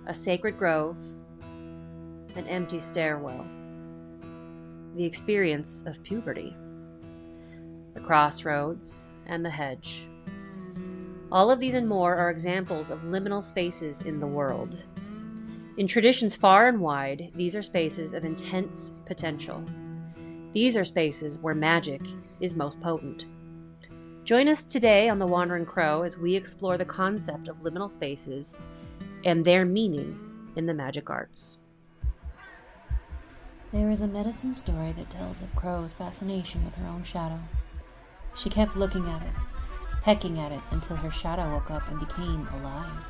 a sacred grove, an empty stairwell, the experience of puberty, the crossroads, and the hedge. All of these and more are examples of liminal spaces in the world. In traditions far and wide, these are spaces of intense potential. These are spaces where magic is most potent. Join us today on The Wandering Crow as we explore the concept of liminal spaces and their meaning in the magic arts. There is a medicine story that tells of Crow's fascination with her own shadow. She kept looking at it, pecking at it until her shadow woke up and became alive.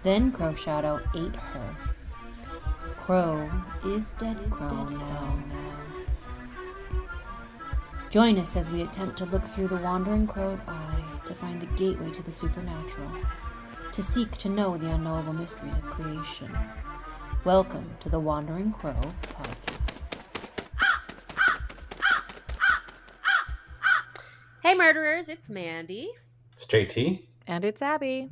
Then Crow's shadow ate her. Crow is dead Crow now. Join us as we attempt to look through the wandering crow's eye to find the gateway to the supernatural, to seek to know the unknowable mysteries of creation. Welcome to the Wandering Crow podcast. Hey murderers, it's Mandy. It's JT. And it's Abby.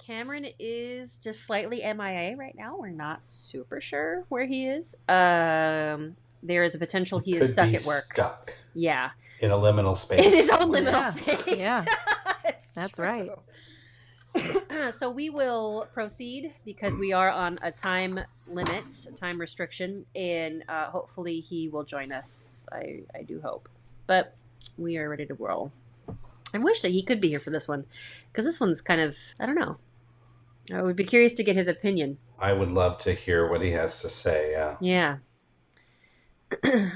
Cameron is just slightly MIA right now. We're not super sure where he is. There is a potential he is stuck at work. Stuck. Yeah. In a liminal space. In his own liminal space. Yeah. That's true. Right. So we will proceed because we are on a time limit, a time restriction, and hopefully he will join us. I do hope. But we are ready to roll. I wish that he could be here for this one because this one's kind of, I don't know. I would be curious to get his opinion. I would love to hear what he has to say. Yeah.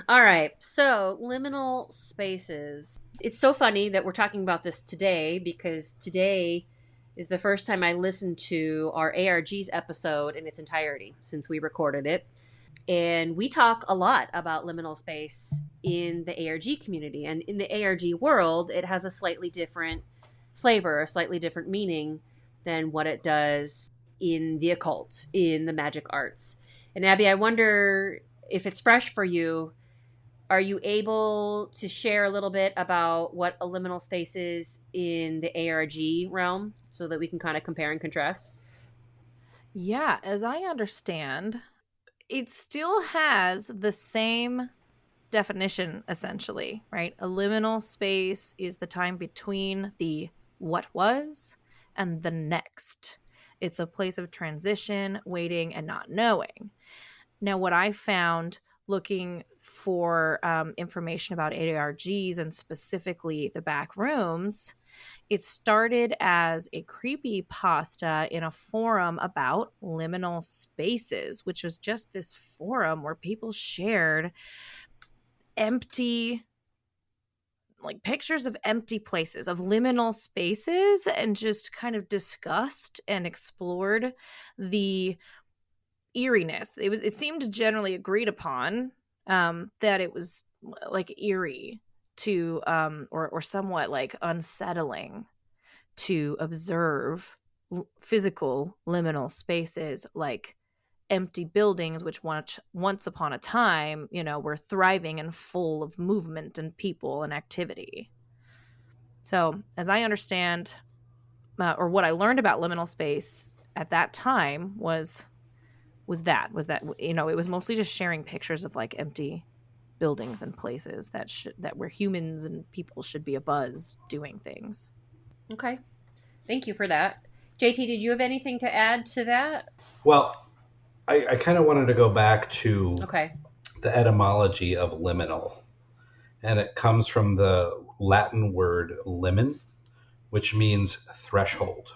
All right. So liminal spaces. It's so funny that we're talking about this today because today is the first time I listened to our ARGs episode in its entirety since we recorded it. And we talk a lot about liminal space in the ARG community. And in the ARG world, it has a slightly different flavor, a slightly different meaning than what it does in the occult, in the magic arts. And Abby, I wonder if it's fresh for you, are you able to share a little bit about what a liminal space is in the ARG realm so that we can kind of compare and contrast? Yeah, as I understand, it still has the same definition, essentially, right? A liminal space is the time between the what was and the next. It's a place of transition, waiting, and not knowing. Now, what I found looking for information about ARGs and specifically the back rooms, it started as a creepypasta in a forum about liminal spaces, which was just this forum where people shared empty, like pictures of empty places, of liminal spaces, and just kind of discussed and explored the eeriness. It seemed generally agreed upon that it was like eerie to or somewhat like unsettling to observe physical liminal spaces like empty buildings which once upon a time, were thriving and full of movement and people and activity. So as I understand or what I learned about liminal space at that time was that it was mostly just sharing pictures of like empty buildings and places that where humans and people should be abuzz doing things. Okay. Thank you for that. JT, did you have anything to add to that? Well, I kind of wanted to go back to the etymology of liminal. And it comes from the Latin word limen, which means threshold.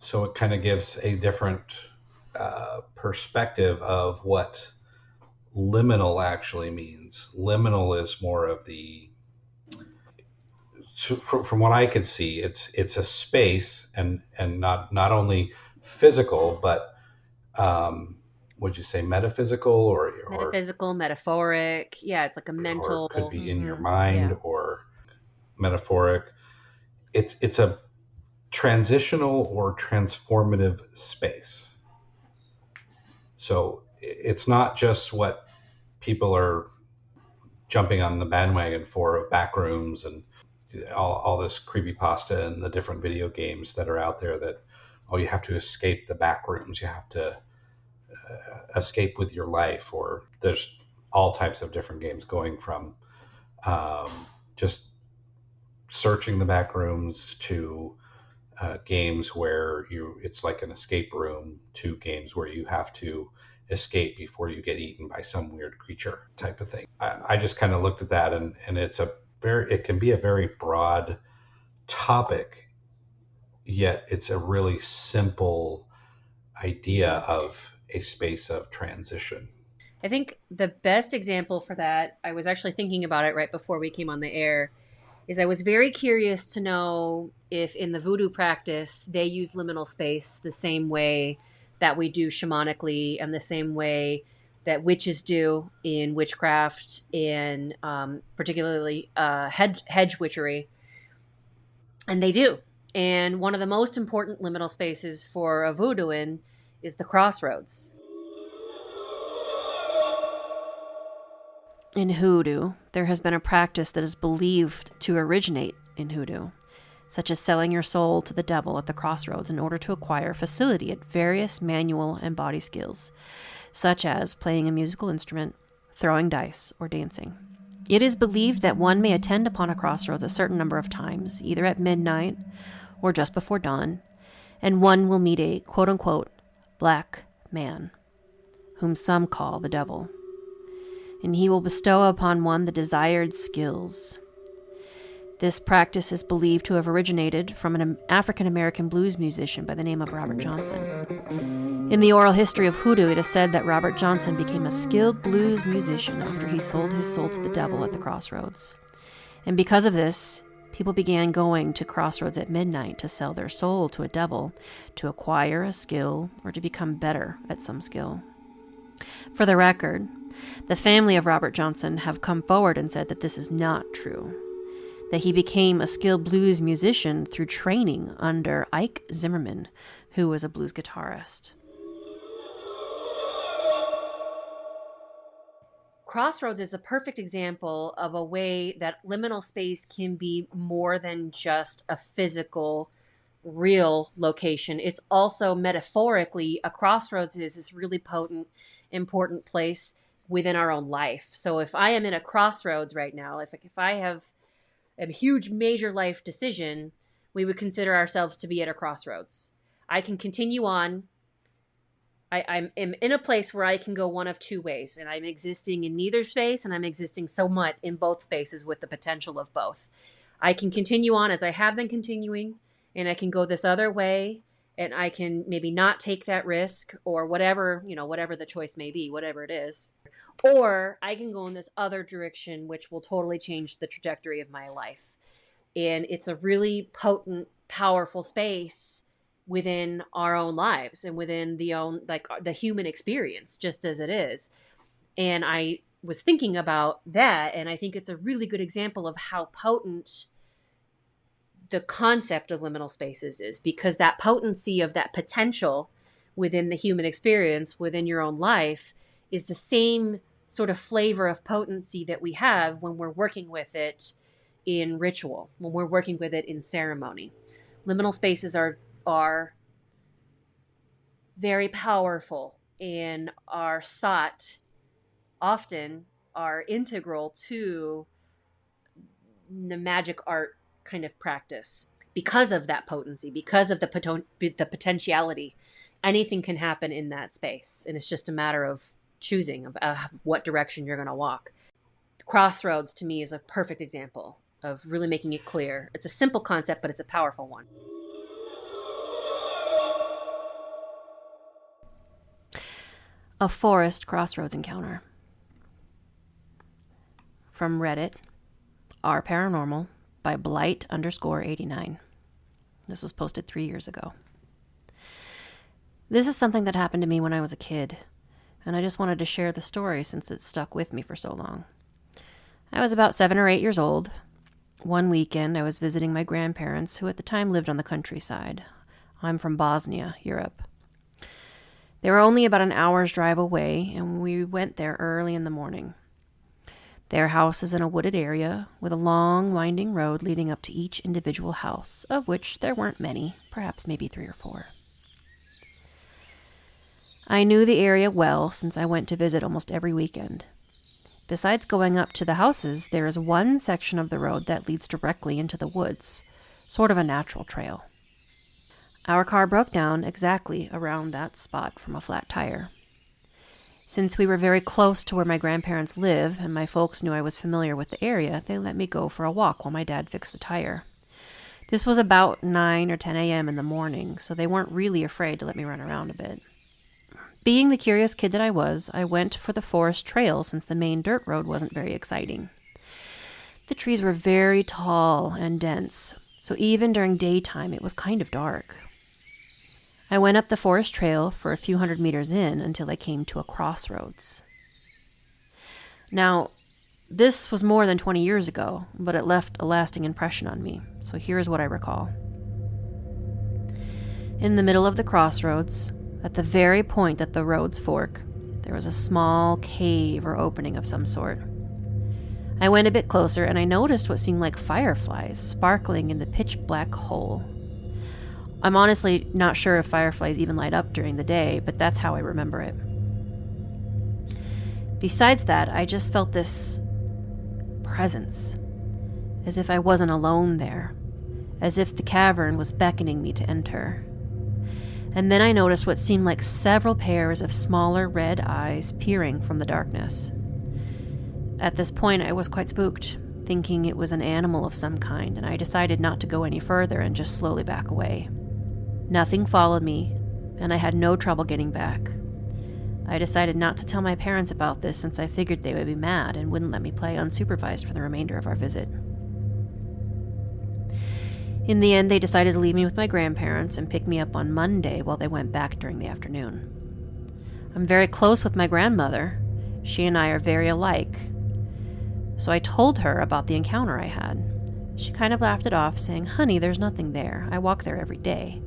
So it kind of gives a different perspective of what liminal actually means. Liminal is more of the, from what I could see, it's a space and not only physical, but would you say metaphysical or metaphysical, metaphoric? Yeah, it's like a mental. Or it could be in your mind or metaphoric. It's a transitional or transformative space. So it's not just what people are jumping on the bandwagon for of back rooms and all this creepypasta and the different video games that are out there that, oh, you have to escape the back rooms, you have to escape with your life, or there's all types of different games going from just searching the back rooms to games where it's like an escape room, to games where you have to escape before you get eaten by some weird creature type of thing. I just kind of looked at that, and it can be a very broad topic, yet it's a really simple idea of a space of transition. I think the best example for that, I was actually thinking about it right before we came on the air, is I was very curious to know if in the voodoo practice they use liminal space the same way that we do shamanically, and the same way that witches do in witchcraft, and particularly hedge witchery. And they do. And one of the most important liminal spaces for a voodooin is the crossroads. In hoodoo, there has been a practice that is believed to originate in hoodoo, such as selling your soul to the devil at the crossroads in order to acquire facility at various manual and body skills, such as playing a musical instrument, throwing dice, or dancing. It is believed that one may attend upon a crossroads a certain number of times, either at midnight or just before dawn, and one will meet a quote-unquote black man, whom some call the devil, and he will bestow upon one the desired skills. This practice is believed to have originated from an African-American blues musician by the name of Robert Johnson. In the oral history of hoodoo, it is said that Robert Johnson became a skilled blues musician after he sold his soul to the devil at the crossroads. And because of this, people began going to crossroads at midnight to sell their soul to a devil to acquire a skill or to become better at some skill. For the record, the family of Robert Johnson have come forward and said that this is not true, that he became a skilled blues musician through training under Ike Zimmerman, who was a blues guitarist. Crossroads is a perfect example of a way that liminal space can be more than just a physical, real location. It's also metaphorically, a crossroads is this really potent, important place within our own life. So if I am in a crossroads right now, if I have a huge major life decision, we would consider ourselves to be at a crossroads. I can continue on. I'm in a place where I can go one of two ways, and I'm existing in neither space, and I'm existing somewhat in both spaces with the potential of both. I can continue on as I have been continuing, and I can go this other way, and I can maybe not take that risk, or whatever the choice may be, whatever it is. Or I can go in this other direction, which will totally change the trajectory of my life. And it's a really potent, powerful space within our own lives and within the human experience, just as it is. And I was thinking about that, and I think it's a really good example of how potent the concept of liminal spaces is, because that potency of that potential within the human experience, within your own life, is the same sort of flavor of potency that we have when we're working with it in ritual, when we're working with it in ceremony. Liminal spaces are very powerful and are sought, often are integral to the magic art kind of practice. Because of that potency, because of the potentiality, anything can happen in that space. And it's just a matter of choosing of what direction you're going to walk. Crossroads, to me, is a perfect example of really making it clear. It's a simple concept, but it's a powerful one. A forest crossroads encounter. From Reddit, R Paranormal by Blight_89. This was posted 3 years ago. This is something that happened to me when I was a kid, and I just wanted to share the story since it stuck with me for so long. I was about 7 or 8 years old. One weekend, I was visiting my grandparents, who at the time lived on the countryside. I'm from Bosnia, Europe. They were only about an hour's drive away, and we went there early in the morning. Their house is in a wooded area with a long, winding road leading up to each individual house, of which there weren't many, perhaps maybe 3 or 4. I knew the area well since I went to visit almost every weekend. Besides going up to the houses, there is one section of the road that leads directly into the woods, sort of a natural trail. Our car broke down exactly around that spot from a flat tire. Since we were very close to where my grandparents live and my folks knew I was familiar with the area, they let me go for a walk while my dad fixed the tire. This was about 9 or 10 a.m. in the morning, so they weren't really afraid to let me run around a bit. Being the curious kid that I was, I went for the forest trail since the main dirt road wasn't very exciting. The trees were very tall and dense, so even during daytime it was kind of dark. I went up the forest trail for a few hundred meters in until I came to a crossroads. Now, this was more than 20 years ago, but it left a lasting impression on me, so here's what I recall. In the middle of the crossroads, at the very point that the roads fork, there was a small cave or opening of some sort. I went a bit closer and I noticed what seemed like fireflies sparkling in the pitch-black hole. I'm honestly not sure if fireflies even light up during the day, but that's how I remember it. Besides that, I just felt this presence, as if I wasn't alone there, as if the cavern was beckoning me to enter. And then I noticed what seemed like several pairs of smaller red eyes peering from the darkness. At this point, I was quite spooked, thinking it was an animal of some kind, and I decided not to go any further and just slowly back away. Nothing followed me, and I had no trouble getting back. I decided not to tell my parents about this since I figured they would be mad and wouldn't let me play unsupervised for the remainder of our visit. In the end, they decided to leave me with my grandparents and pick me up on Monday while they went back during the afternoon. I'm very close with my grandmother. She and I are very alike. So I told her about the encounter I had. She kind of laughed it off, saying, "Honey, there's nothing there. I walk there every day."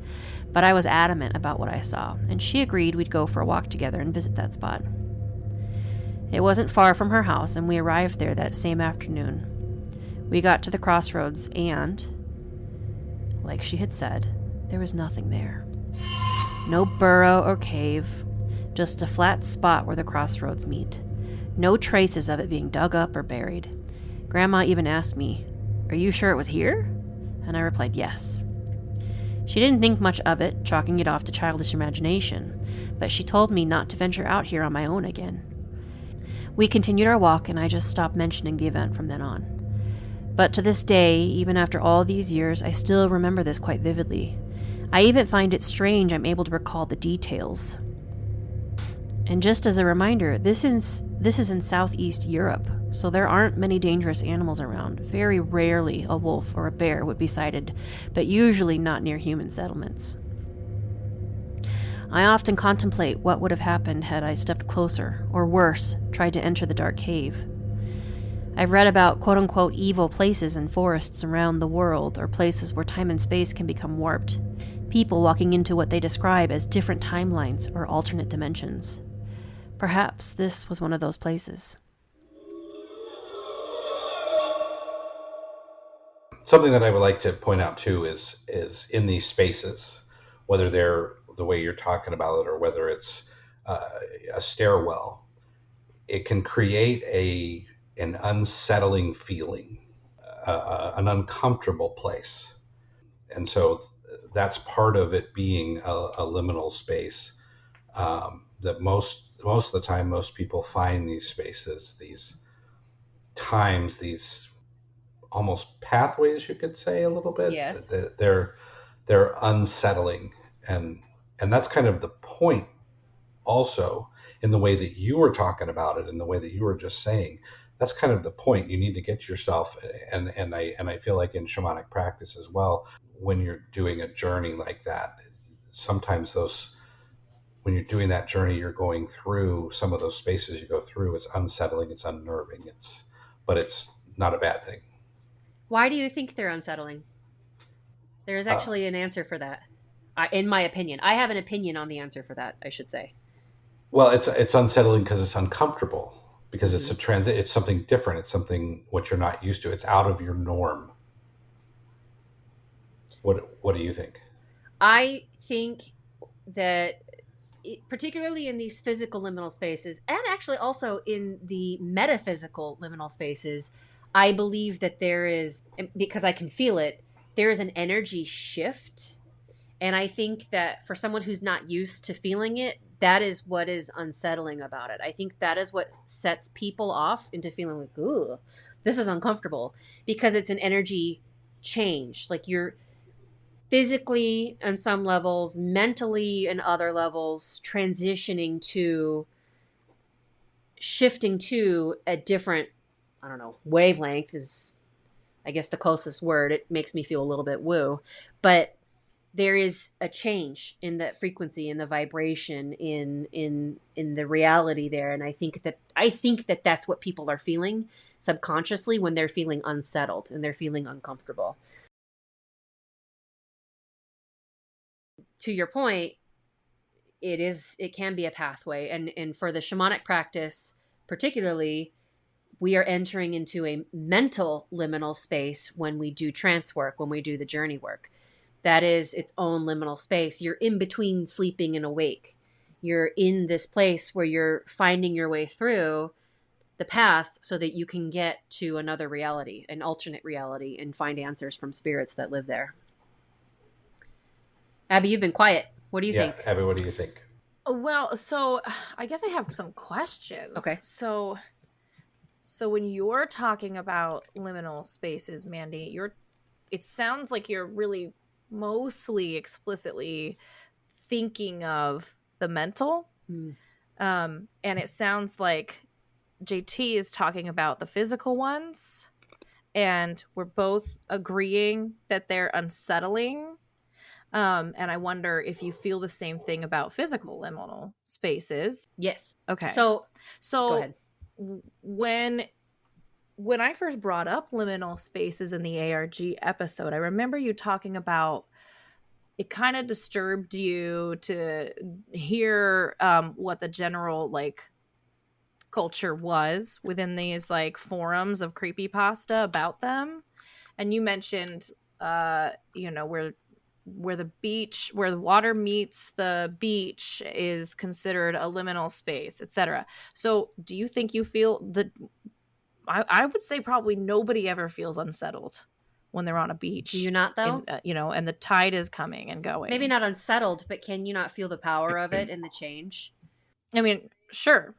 But I was adamant about what I saw, and she agreed we'd go for a walk together and visit that spot. It wasn't far from her house, and we arrived there that same afternoon. We got to the crossroads, and, like she had said, there was nothing there. No burrow or cave, just a flat spot where the crossroads meet. No traces of it being dug up or buried. Grandma even asked me, "Are you sure it was here?" And I replied yes. She didn't think much of it, chalking it off to childish imagination, but she told me not to venture out here on my own again. We continued our walk, and I just stopped mentioning the event from then on. But to this day, even after all these years, I still remember this quite vividly. I even find it strange I'm able to recall the details. And just as a reminder, this is in Southeast Europe, so there aren't many dangerous animals around. Very rarely a wolf or a bear would be sighted, but usually not near human settlements. I often contemplate what would have happened had I stepped closer, or worse, tried to enter the dark cave. I've read about quote-unquote evil places in forests around the world, or places where time and space can become warped. People walking into what they describe as different timelines or alternate dimensions. Perhaps this was one of those places. Something that I would like to point out too is in these spaces, whether they're the way you're talking about it or whether it's a stairwell, it can create an unsettling feeling, an uncomfortable place. And so that's part of it being a liminal space, that most of the time, most people find these spaces, these times, these almost pathways, you could say a little bit. Yes. They're unsettling. And that's kind of the point also in the way that you were talking about it, in the way that you were just saying. That's kind of the point. You need to get yourself, and I feel like in shamanic practice as well, when you're doing a journey like that, sometimes when you're doing that journey, you're going through some of those spaces you go through. It's unsettling, it's unnerving, but it's not a bad thing. Why do you think they're unsettling? There is actually an answer for that, in my opinion. I have an opinion on the answer for that, I should say. Well, it's unsettling because it's uncomfortable. because it's a transit. It's something different. It's something what you're not used to. It's out of your norm. What do you think? I think that particularly in these physical liminal spaces, and actually also in the metaphysical liminal spaces, I believe that there is, because I can feel it, there is an energy shift. And I think that for someone who's not used to feeling it, that is what is unsettling about it. I think that is what sets people off into feeling like, ooh, this is uncomfortable, because it's an energy change. Like you're physically on some levels, mentally in other levels, shifting to a different, I don't know, wavelength is, I guess, the closest word. It makes me feel a little bit woo. But there is a change in that frequency, in the vibration, in the reality there. And I think that that's what people are feeling subconsciously when they're feeling unsettled and they're feeling uncomfortable. To your point, it can be a pathway. And for the shamanic practice, particularly, we are entering into a mental liminal space when we do trance work, when we do the journey work. That is its own liminal space. You're in between sleeping and awake. You're in this place where you're finding your way through the path so that you can get to another reality, an alternate reality, and find answers from spirits that live there. Abby, you've been quiet. What do you think? Abby, what do you think? Well, so I guess I have some questions. Okay. So when you're talking about liminal spaces, Mandy, it sounds like you're really mostly explicitly thinking of the mental. And it sounds like JT is talking about the physical ones, and we're both agreeing that they're unsettling. And I wonder if you feel the same thing about physical liminal spaces. Yes. Okay. So go ahead. When I first brought up liminal spaces in the ARG episode, I remember you talking about it kind of disturbed you to hear what the general like culture was within these like forums of creepypasta about them. And you mentioned where the water meets the beach is considered a liminal space, etc. So do you think you feel that? I would say probably nobody ever feels unsettled when they're on a beach. Do you not, though? And the tide is coming and going. Maybe not unsettled, but can you not feel the power of it and the change? I mean, sure.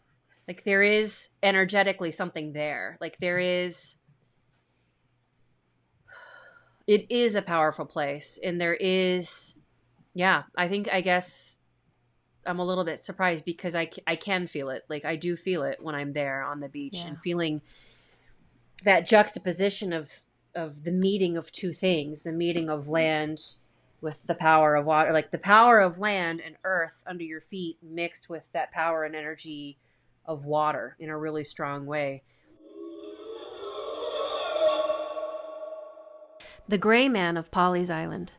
Like there is energetically something there. Like it is a powerful place. And there is, I guess I'm a little bit surprised because I can feel it. Like I do feel it when I'm there on the beach and feeling that juxtaposition of the meeting of two things, the meeting of land with the power of water, like the power of land and earth under your feet mixed with that power and energy of water in a really strong way. The Gray Man of Polly's Island.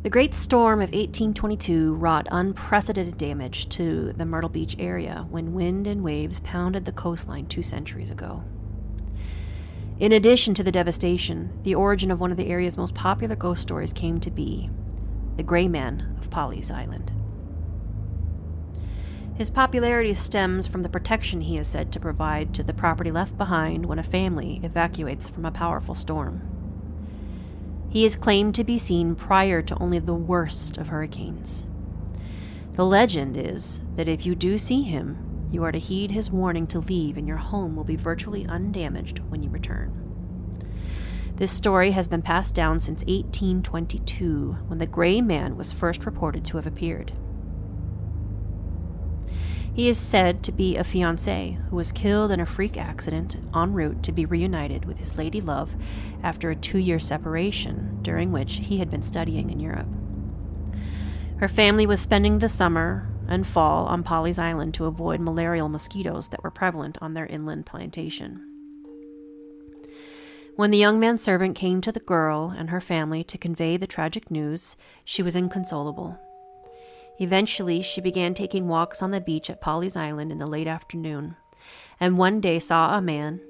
The Great Storm of 1822 wrought unprecedented damage to the Myrtle Beach area when wind and waves pounded the coastline 2 centuries ago. In addition to the devastation, the origin of one of the area's most popular ghost stories came to be the Gray Man of Polly's Island. His popularity stems from the protection he is said to provide to the property left behind when a family evacuates from a powerful storm. He is claimed to be seen prior to only the worst of hurricanes. The legend is that if you do see him, you are to heed his warning to leave and your home will be virtually undamaged when you return. This story has been passed down since 1822, when the Gray Man was first reported to have appeared. He is said to be a fiancé who was killed in a freak accident en route to be reunited with his lady love after a 2-year separation, during which he had been studying in Europe. Her family was spending the summer and fall on Polly's Island to avoid malarial mosquitoes that were prevalent on their inland plantation. When the young manservant came to the girl and her family to convey the tragic news, she was inconsolable. Eventually, she began taking walks on the beach at Polly's Island in the late afternoon, and one day saw a man,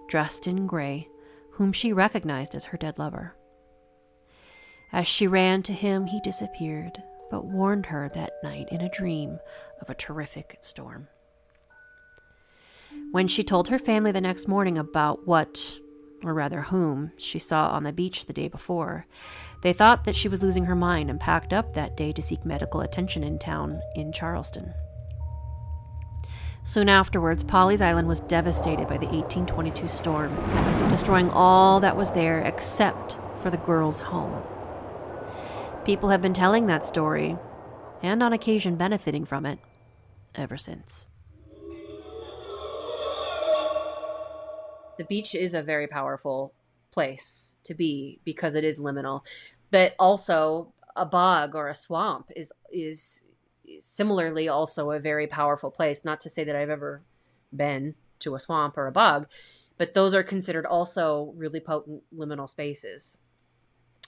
dressed in gray, whom she recognized as her dead lover. As she ran to him, he disappeared, but warned her that night in a dream of a terrific storm. When she told her family the next morning about what, or rather whom, she saw on the beach the day before, they thought that she was losing her mind and packed up that day to seek medical attention in town in Charleston. Soon afterwards, Polly's Island was devastated by the 1822 storm, destroying all that was there except for the girls' home. People have been telling that story, and on occasion benefiting from it, ever since. The beach is a very powerful place to be because it is liminal, but also a bog or a swamp is similarly also a very powerful place. Not to say that I've ever been to a swamp or a bog, but those are considered also really potent liminal spaces.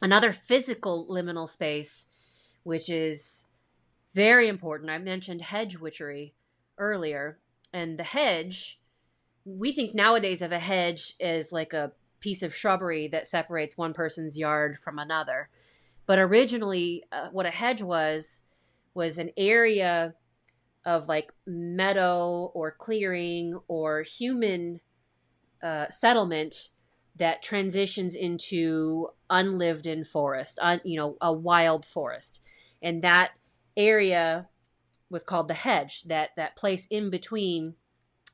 Another physical liminal space, which is very important, I mentioned hedge witchery earlier, and the hedge, we think nowadays of a hedge as like a piece of shrubbery that separates one person's yard from another. But originally, what a hedge was an area of like meadow or clearing or human settlement that transitions into unlived in forest, a wild forest. And that area was called the hedge, that place in between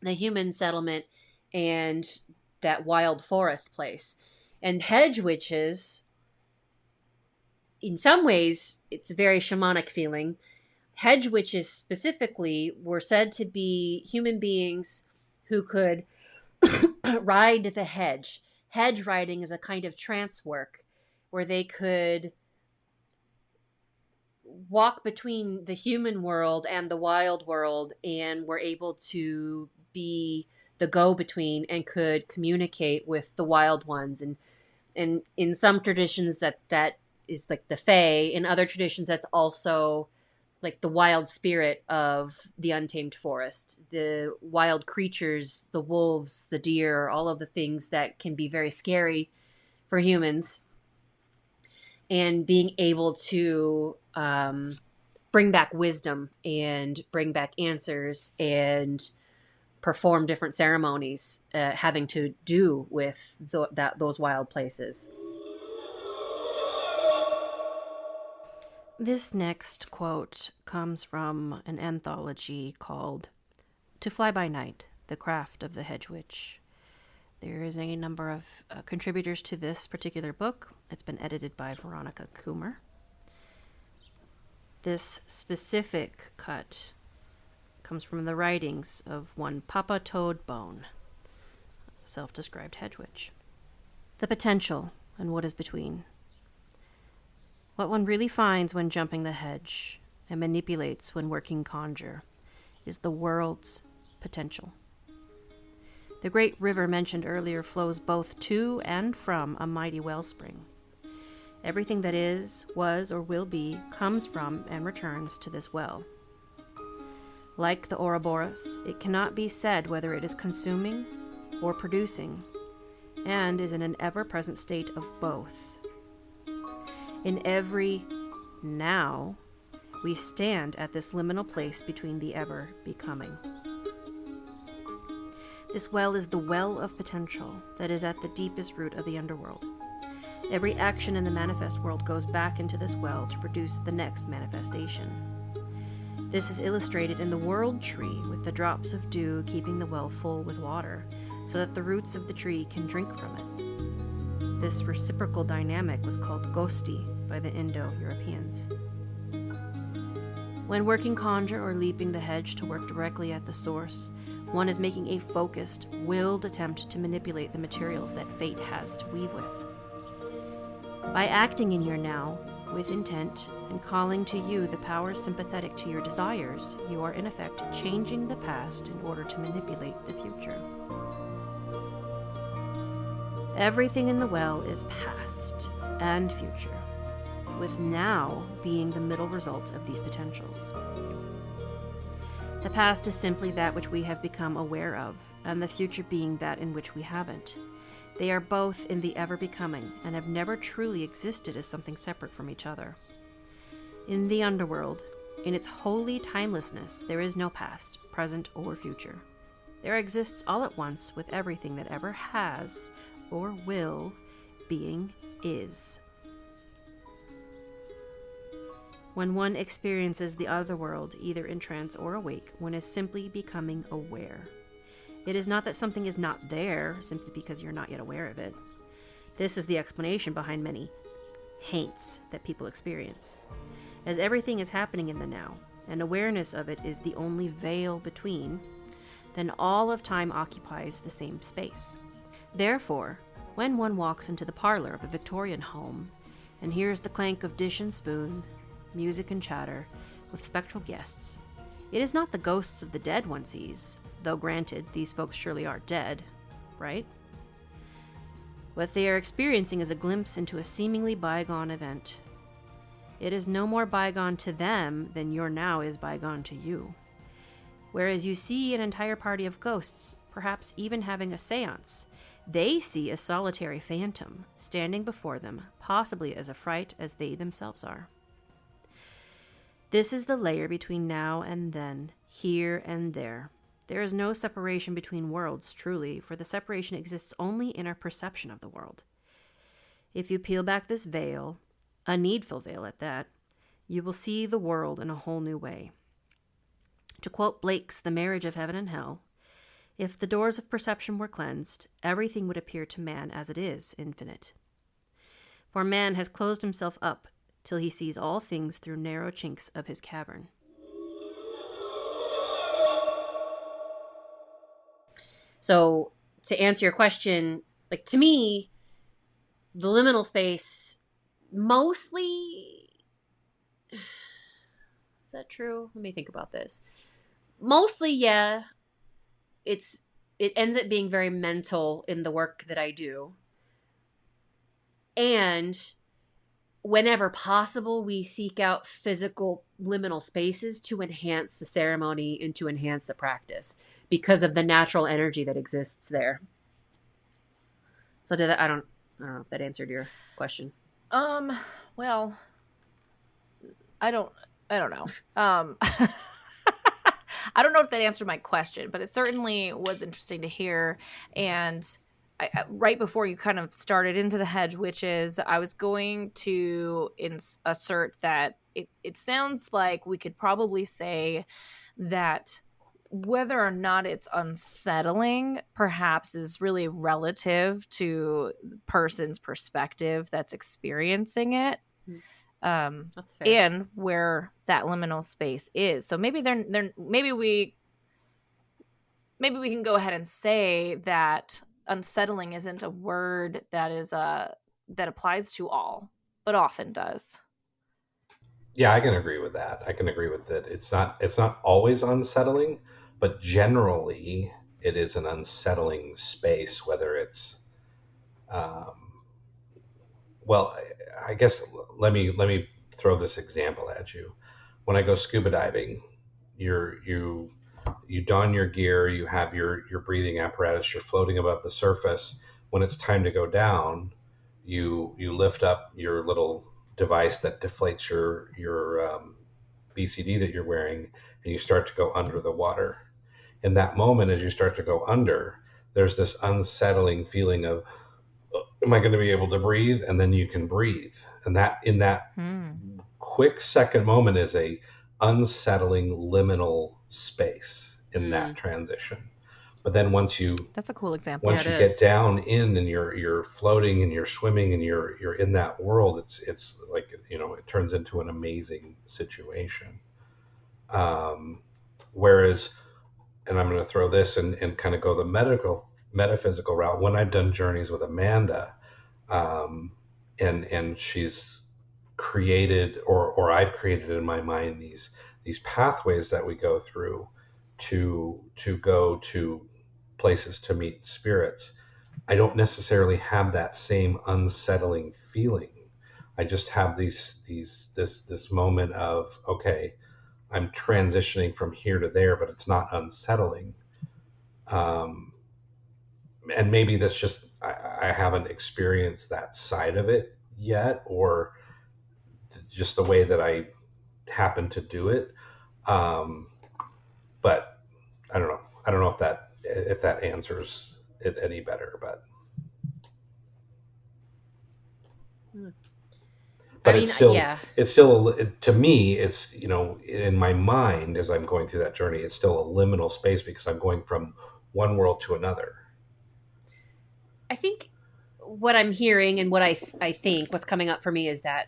the human settlement and that wild forest place. And hedge witches, in some ways, it's a very shamanic feeling. Hedge witches specifically were said to be human beings who could ride the hedge. Hedge riding is a kind of trance work where they could walk between the human world and the wild world and were able to be the go-between and could communicate with the wild ones. And in some traditions that is like the fae. In other traditions, that's also like the wild spirit of the untamed forest, the wild creatures, the wolves, the deer, all of the things that can be very scary for humans. And being able to bring back wisdom and bring back answers and perform different ceremonies having to do with those wild places. This next quote comes from an anthology called To Fly by Night, The Craft of the Hedge Witch. There is a number of contributors to this particular book. It's been edited by Veronica Coomer. This specific cut comes from the writings of one Papa Toad Bone, a self-described hedge witch. The potential and what is between. What one really finds when jumping the hedge and manipulates when working conjure is the world's potential. The great river mentioned earlier flows both to and from a mighty wellspring. Everything that is, was, or will be comes from and returns to this well. Like the Ouroboros, it cannot be said whether it is consuming or producing, and is in an ever-present state of both. In every now, we stand at this liminal place between the ever-becoming. This well is the well of potential that is at the deepest root of the underworld. Every action in the manifest world goes back into this well to produce the next manifestation. This is illustrated in the world tree, with the drops of dew keeping the well full with water, so that the roots of the tree can drink from it. This reciprocal dynamic was called ghosti by the Indo-Europeans. When working conjure or leaping the hedge to work directly at the source, one is making a focused, willed attempt to manipulate the materials that fate has to weave with. By acting in your now, with intent, and calling to you the powers sympathetic to your desires, you are in effect changing the past in order to manipulate the future. Everything in the well is past and future, with now being the middle result of these potentials. The past is simply that which we have become aware of, and the future being that in which we haven't. They are both in the ever-becoming, and have never truly existed as something separate from each other. In the underworld, in its holy timelessness, there is no past, present, or future. There exists all at once with everything that ever has, or will, being is. When one experiences the other world, either in trance or awake, one is simply becoming aware. It is not that something is not there, simply because you're not yet aware of it. This is the explanation behind many haints that people experience. As everything is happening in the now, and awareness of it is the only veil between, then all of time occupies the same space. Therefore, when one walks into the parlor of a Victorian home and hears the clank of dish and spoon, music and chatter, with spectral guests, it is not the ghosts of the dead one sees, though granted, these folks surely are dead, right? What they are experiencing is a glimpse into a seemingly bygone event. It is no more bygone to them than your now is bygone to you. Whereas you see an entire party of ghosts, perhaps even having a seance, they see a solitary phantom standing before them, possibly as affright as they themselves are. This is the layer between now and then, here and there. There is no separation between worlds, truly, for the separation exists only in our perception of the world. If you peel back this veil, a needful veil at that, you will see the world in a whole new way. To quote Blake's The Marriage of Heaven and Hell, if the doors of perception were cleansed, everything would appear to man as it is, infinite. For man has closed himself up till he sees all things through narrow chinks of his cavern. So, to answer your question, like, to me, the liminal space mostly... Is that true? Let me think about this. Mostly, yeah. It ends up being very mental in the work that I do. And whenever possible, we seek out physical liminal spaces to enhance the ceremony and to enhance the practice because of the natural energy that exists there. So I don't know if that answered your question. Well, I don't know. I don't know if that answered my question, but it certainly was interesting to hear. And right before you kind of started into the hedge witches, I was going to assert that it sounds like we could probably say that whether or not it's unsettling perhaps is really relative to the person's perspective that's experiencing it. That's fair. And where that liminal space is. So maybe maybe we can go ahead and say that unsettling isn't a word that is that applies to all, but often does. Yeah, I can agree with that. I can agree with that. It's not always unsettling, but generally it is an unsettling space, whether it's well, I guess let me throw this example at you. When I go scuba diving, you don your gear, you have your breathing apparatus, you're floating above the surface. When it's time to go down, you lift up your little device that deflates your BCD that you're wearing, and you start to go under the water. In that moment, as you start to go under, there's this unsettling feeling of, am I going to be able to breathe? And then you can breathe. And that in that quick second moment is a unsettling liminal space in that transition. But then that's a cool example. Once you get down in and you're floating and you're swimming and you're in that world, it's like, it turns into an amazing situation. Whereas, and I'm going to throw this and kind of go the metaphysical route. When I've done journeys with Amanda, and she's created or I've created in my mind these pathways that we go through to go to places to meet spirits, I don't necessarily have that same unsettling feeling. I just have this moment of, okay, I'm transitioning from here to there, but it's not unsettling. And maybe that's just, I haven't experienced that side of it yet, or just the way that I happen to do it. But I don't know. I don't know if that answers it any better, but. But I mean, it's still, to me, it's, in my mind, as I'm going through that journey, it's still a liminal space because I'm going from one world to another. I think what I'm hearing and what I think what's coming up for me is that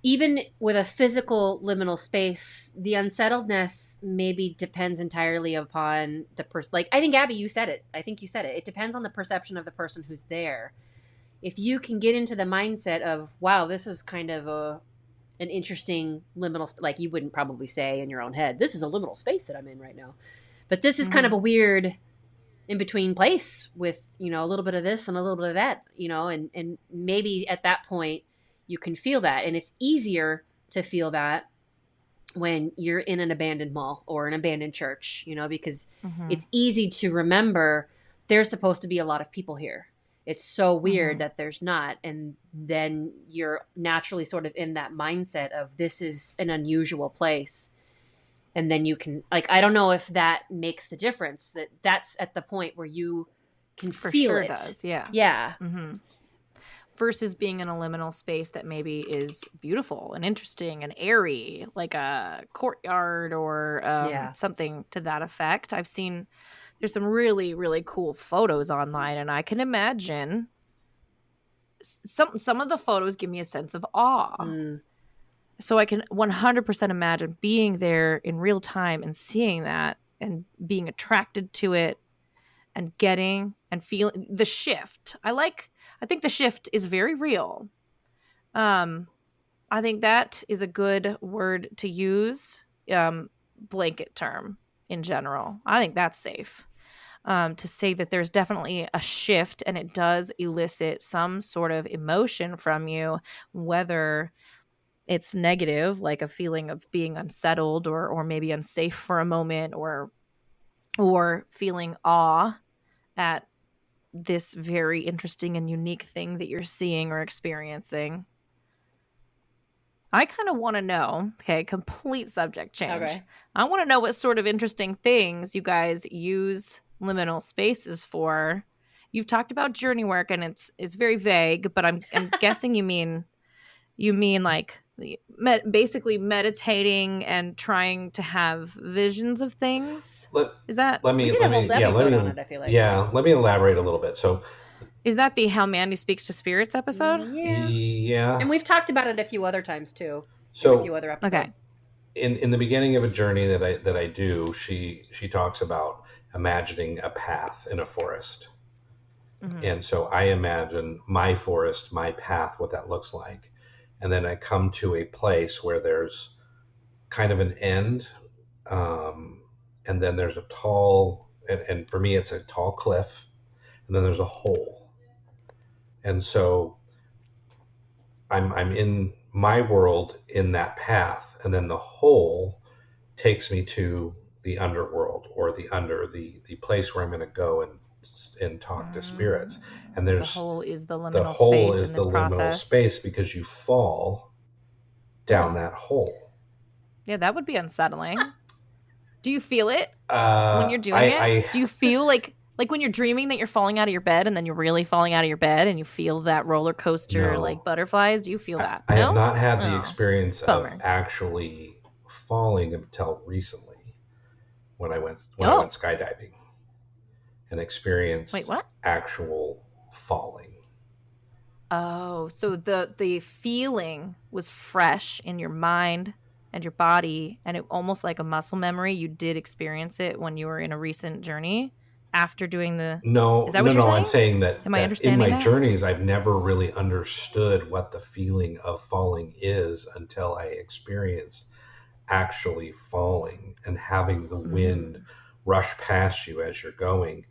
even with a physical liminal space, the unsettledness maybe depends entirely upon the person. Like, I think, Abby, you said it. I think you said it. It depends on the perception of the person who's there. If you can get into the mindset of, wow, this is kind of an interesting liminal, like you wouldn't probably say in your own head, this is a liminal space that I'm in right now. But this is kind of a weird in-between place with, a little bit of this and a little bit of that, and maybe at that point you can feel that. And it's easier to feel that when you're in an abandoned mall or an abandoned church, because it's easy to remember there's supposed to be a lot of people here. It's so weird that there's not. And then you're naturally sort of in that mindset of this is an unusual place. And then you can, like, I don't know if that makes the difference, that's at the point where you can feel it. Does, yeah. Yeah. Versus being in a liminal space that maybe is beautiful and interesting and airy, like a courtyard or something to that effect. I've seen there's some really, really cool photos online, and I can imagine some of the photos give me a sense of awe. So I can 100% imagine being there in real time and seeing that and being attracted to it and getting and feeling the shift. I think the shift is very real. I think that is a good word to use, blanket term in general. I think that's safe. To say that there's definitely a shift and it does elicit some sort of emotion from you, whether it's negative, like a feeling of being unsettled or maybe unsafe for a moment, or feeling awe at this very interesting and unique thing that you're seeing or experiencing. I kind of want to know, complete subject change. Okay. I want to know what sort of interesting things you guys use liminal spaces for. You've talked about journey work and it's very vague, but I'm guessing you mean like basically meditating and trying to have visions of things. We did a whole episode on it, I feel like. Yeah, let me elaborate a little bit. So, is that the How Mandy Speaks to Spirits episode? Yeah. And we've talked about it a few other times too. So, a few other episodes. Okay. In the beginning of a journey that I do, she talks about imagining a path in a forest. And so I imagine my forest, my path, what that looks like. And then I come to a place where there's kind of an end. And then there's a tall, and for me, it's a tall cliff. And then there's a hole. And so I'm in my world in that path. And then the hole takes me to the underworld, or the place where I'm going to go and talk to spirits. And there's the hole is the liminal space in this process. Liminal space because you fall down that hole. Yeah, that would be unsettling. Do you feel it when you're doing it? Do you feel like when you're dreaming that you're falling out of your bed and then you're really falling out of your bed and you feel that roller coaster like butterflies? Do you feel that? I have not had the experience of actually falling until recently when I went skydiving and experienced actual falling. Oh, so the feeling was fresh in your mind and your body, and it almost like a muscle memory. You did experience it when you were in a recent journey after doing the... No, is that what you're saying? I'm saying that, Am I understanding in my journeys, I've never really understood what the feeling of falling is until I experienced actually falling and having the wind rush past you as you're going.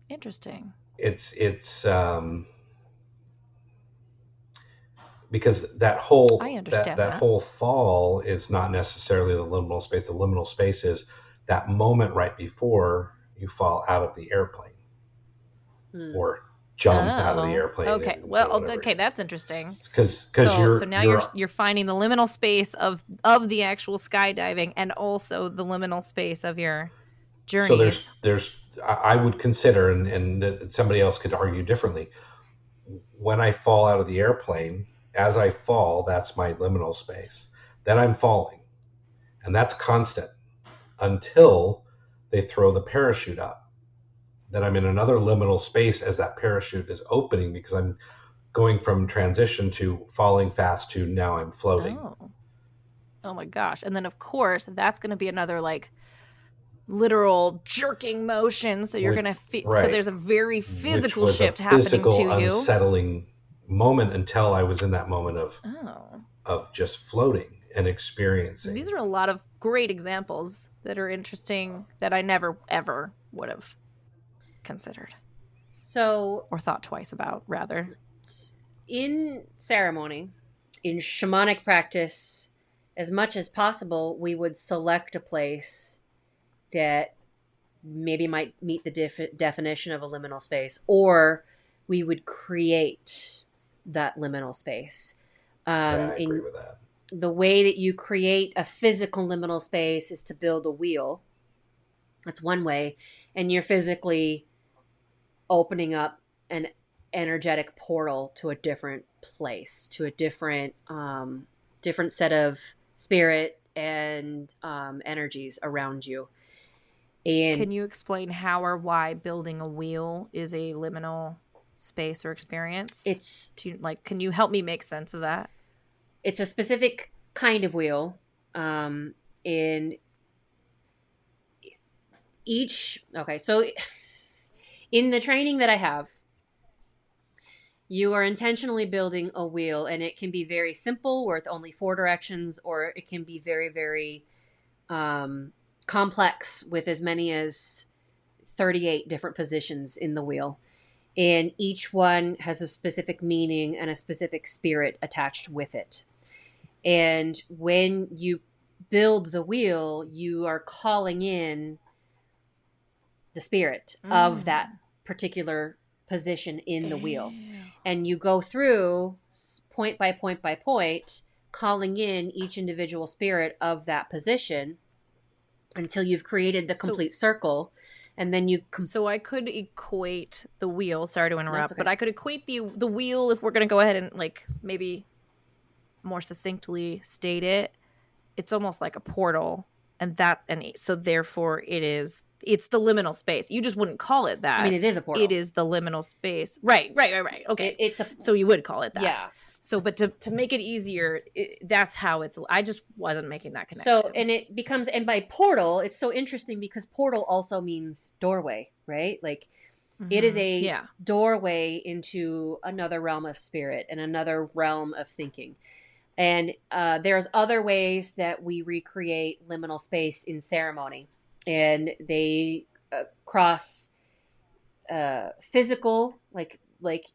Interesting. It's because that whole I understand that whole fall is not necessarily the liminal space. The liminal space is that moment right before you fall out of the airplane or jump out of the airplane. Okay. Okay, that's interesting. Because so now you're finding the liminal space of the actual skydiving and also the liminal space of your journeys. So there's I would consider, and somebody else could argue differently. When I fall out of the airplane, as I fall, that's my liminal space. Then I'm falling, and that's constant until they throw the parachute up. Then I'm in another liminal space as that parachute is opening, because I'm going from transition to falling fast to now I'm floating. Oh my gosh. And then of course that's going to be another like literal jerking motion, so you're going to so there's a very physical shift happening to you. Unsettling moment until I was in that moment of just floating and experiencing. These are a lot of great examples that are interesting that I never ever would have considered. Or thought twice about, rather. In ceremony, in shamanic practice, as much as possible, we would select a place that maybe might meet the definition of a liminal space, or we would create that liminal space. I agree with that. The way that you create a physical liminal space is to build a wheel. That's one way. And you're physically opening up an energetic portal to a different place, to a different set of spirit and energies around you. And can you explain how or why building a wheel is a liminal space or experience? Can you help me make sense of that? It's a specific kind of wheel. So in the training that I have, you are intentionally building a wheel, and it can be very simple with only 4 directions, or it can be very, very complex with as many as 38 different positions in the wheel. And each one has a specific meaning and a specific spirit attached with it. And when you build the wheel, you are calling in the spirit of that particular position in the wheel. And you go through point by point by point, calling in each individual spirit of that position until you've created the complete circle. And then so I could equate the wheel, sorry to interrupt, but I could equate the wheel, if we're going to go ahead and like maybe more succinctly state it, it's almost like a portal, and so therefore it's the liminal space. You just wouldn't call it that. I mean, it is a portal. It is the liminal space. Right. Okay. So you would call it that. Yeah. So, but to make it easier, that's how I just wasn't making that connection. So, and by portal, it's so interesting because portal also means doorway, right? Like it is a doorway into another realm of spirit and another realm of thinking. And there's other ways that we recreate liminal space in ceremony, and they cross physical, like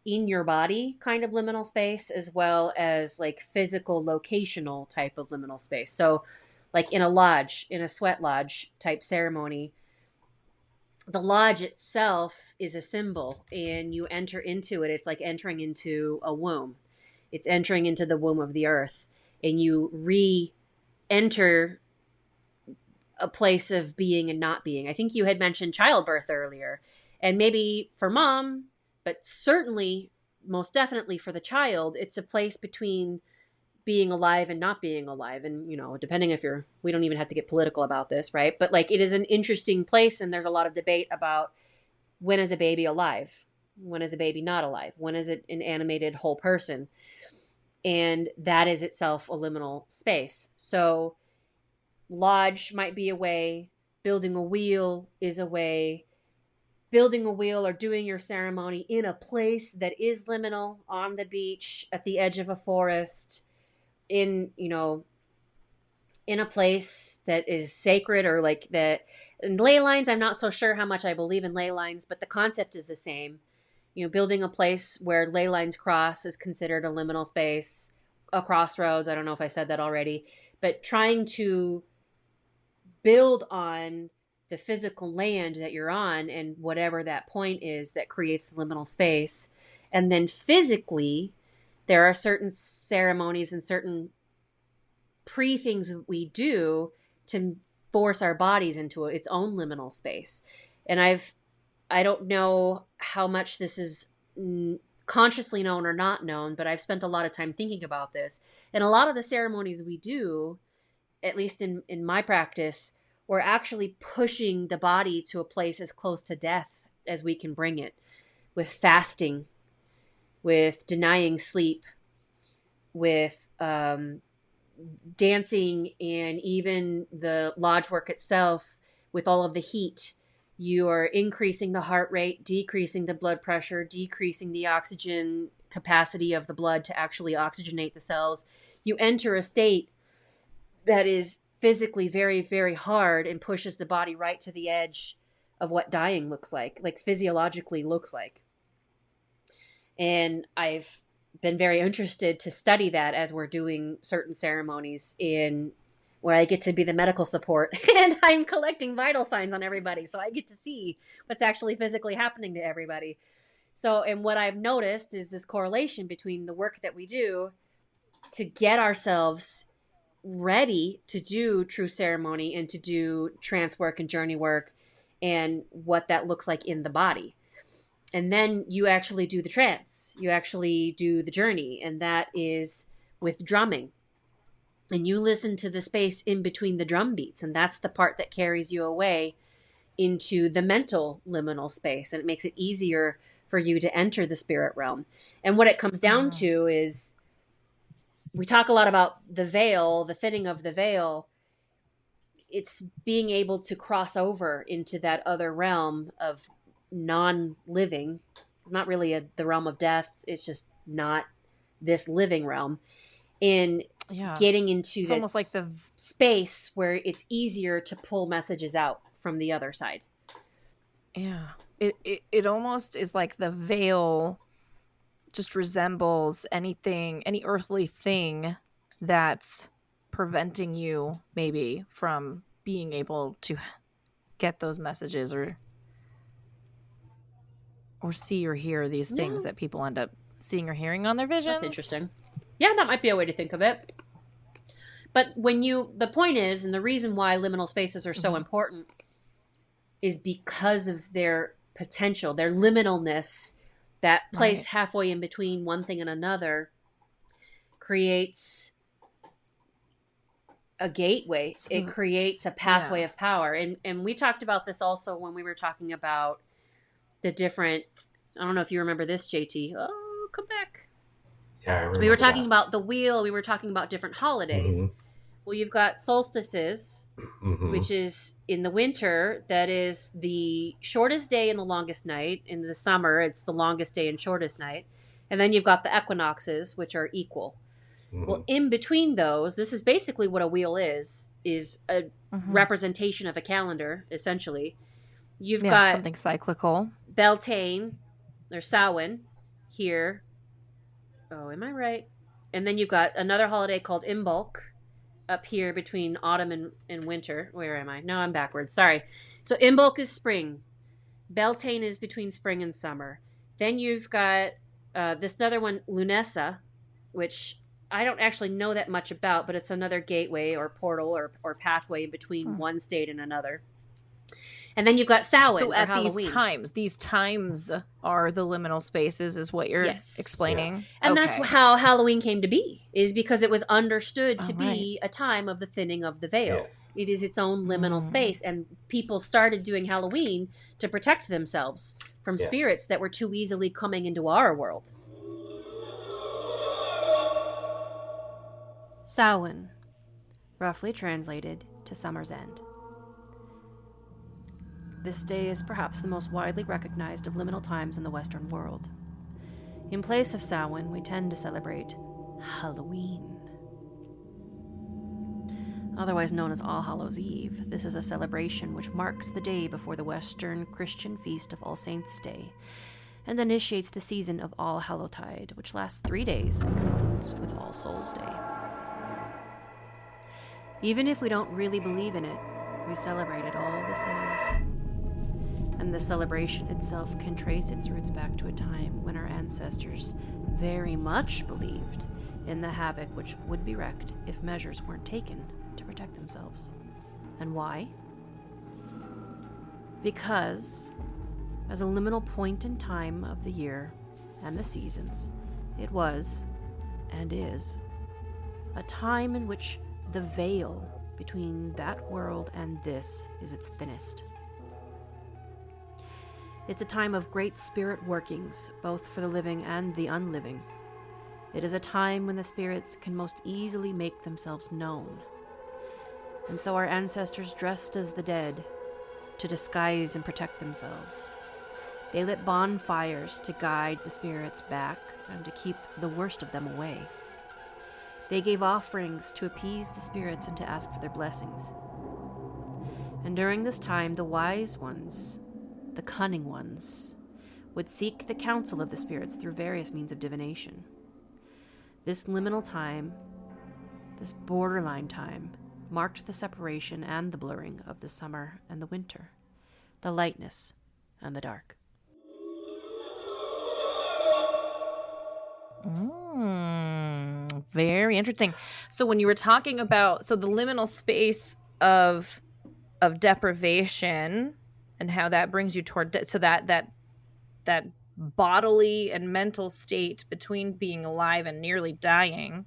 in your body kind of liminal space, as well as like physical locational type of liminal space. So like in a sweat lodge type ceremony, the lodge itself is a symbol, and you enter into it. It's like entering into a womb. It's entering into the womb of the earth, and you re-enter a place of being and not being. I think you had mentioned childbirth earlier, and maybe for mom, but certainly, most definitely for the child, it's a place between being alive and not being alive. And, depending we don't even have to get political about this, right? But like, it is an interesting place, and there's a lot of debate about when is a baby alive? When is a baby not alive? When is it an animated whole person? And that is itself a liminal space. So lodge might be a way, building a wheel is a way, building a wheel or doing your ceremony in a place that is liminal, on the beach, at the edge of a forest, in a place that is sacred, or like that. In ley lines, I'm not so sure how much I believe in ley lines, but the concept is the same. Building a place where ley lines cross is considered a liminal space, a crossroads. I don't know if I said that already, but trying to build on the physical land that you're on and whatever that point is that creates the liminal space. And then physically, there are certain ceremonies and certain things that we do to force our bodies into its own liminal space. And I don't know how much this is consciously known or not known, but I've spent a lot of time thinking about this. And a lot of the ceremonies we do, at least in my practice, we're actually pushing the body to a place as close to death as we can bring it, with fasting, with denying sleep, with dancing, and even the lodge work itself with all of the heat. You are increasing the heart rate, decreasing the blood pressure, decreasing the oxygen capacity of the blood to actually oxygenate the cells. You enter a state that is physically very, very hard and pushes the body right to the edge of what dying looks like physiologically looks like. And I've been very interested to study that as we're doing certain ceremonies in where I get to be the medical support and I'm collecting vital signs on everybody. So I get to see what's actually physically happening to everybody. So, and what I've noticed is this correlation between the work that we do to get ourselves ready to do true ceremony and to do trance work and journey work and what that looks like in the body. And then you actually do the trance, you actually do the journey, and that is with drumming. And you listen to the space in between the drum beats, and that's the part that carries you away into the mental liminal space, and it makes it easier for you to enter the spirit realm. And what it comes down to is, we talk a lot about the veil, the thinning of the veil. It's being able to cross over into that other realm of non-living. It's not really the realm of death. It's just not this living realm. And getting into it's almost like the space where it's easier to pull messages out from the other side. Yeah. It almost is like the veil just resembles any earthly thing that's preventing you maybe from being able to get those messages or see or hear these things that people end up seeing or hearing on their visions. That's interesting. Yeah, that might be a way to think of it. But the point is, and the reason why liminal spaces are so important is because of their potential, their liminalness, that place halfway in between one thing and another creates a gateway. It creates a pathway of power. And we talked about this also when we were talking about the different, I don't know if you remember this, JT. Oh, come back. Yeah, I remember. We were talking about the wheel. We were talking about different holidays. Mm-hmm. Well, you've got solstices, which is in the winter. That is the shortest day and the longest night. In the summer, it's the longest day and shortest night. And then you've got the equinoxes, which are equal. Well, in between those, this is basically what a wheel is a representation of a calendar, essentially. You've got something cyclical. Beltane, or Samhain, here. Oh, am I right? And then you've got another holiday called Imbolc up here between autumn and winter. Where am I? No, I'm backwards. Sorry. So Imbolc is spring. Beltane is between spring and summer. Then you've got this other one, Lunesa, which I don't actually know that much about, but it's another gateway or portal or pathway in between one state and another. And then you've got Samhain. So at these times are the liminal spaces, is what you're explaining. Yeah. And that's how Halloween came to be, is because it was understood to be a time of the thinning of the veil. Yeah. It is its own liminal space, and people started doing Halloween to protect themselves from spirits that were too easily coming into our world. Samhain, roughly translated to summer's end. This day is perhaps the most widely recognized of liminal times in the Western world. In place of Samhain, we tend to celebrate Halloween. Otherwise known as All Hallows Eve, this is a celebration which marks the day before the Western Christian feast of All Saints' Day, and initiates the season of All Hallowtide, which lasts 3 days and concludes with All Souls Day. Even if we don't really believe in it, we celebrate it all the same. And the celebration itself can trace its roots back to a time when our ancestors very much believed in the havoc which would be wreaked if measures weren't taken to protect themselves. And why? Because, as a liminal point in time of the year and the seasons, it was, and is, a time in which the veil between that world and this is its thinnest. It's a time of great spirit workings, both for the living and the unliving. It is a time when the spirits can most easily make themselves known. And so our ancestors dressed as the dead to disguise and protect themselves. They lit bonfires to guide the spirits back and to keep the worst of them away. They gave offerings to appease the spirits and to ask for their blessings. And during this time, the wise ones, the cunning ones, would seek the counsel of the spirits through various means of divination. This liminal time, this borderline time, marked the separation and the blurring of the summer and the winter, the lightness and the dark. Very interesting. So when you were talking about the liminal space of deprivation and how that brings you toward that bodily and mental state between being alive and nearly dying.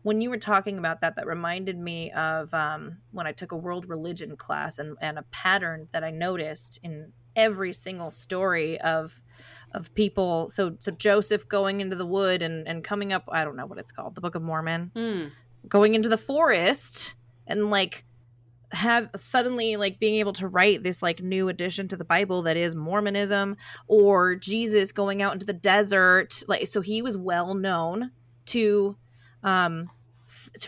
When you were talking about that reminded me of when I took a world religion class and a pattern that I noticed in every single story of people. So Joseph going into the wood and coming up, I don't know what it's called, the Book of Mormon, going into the forest and have suddenly being able to write this new addition to the Bible that is Mormonism, or Jesus going out into the desert. So he was well known to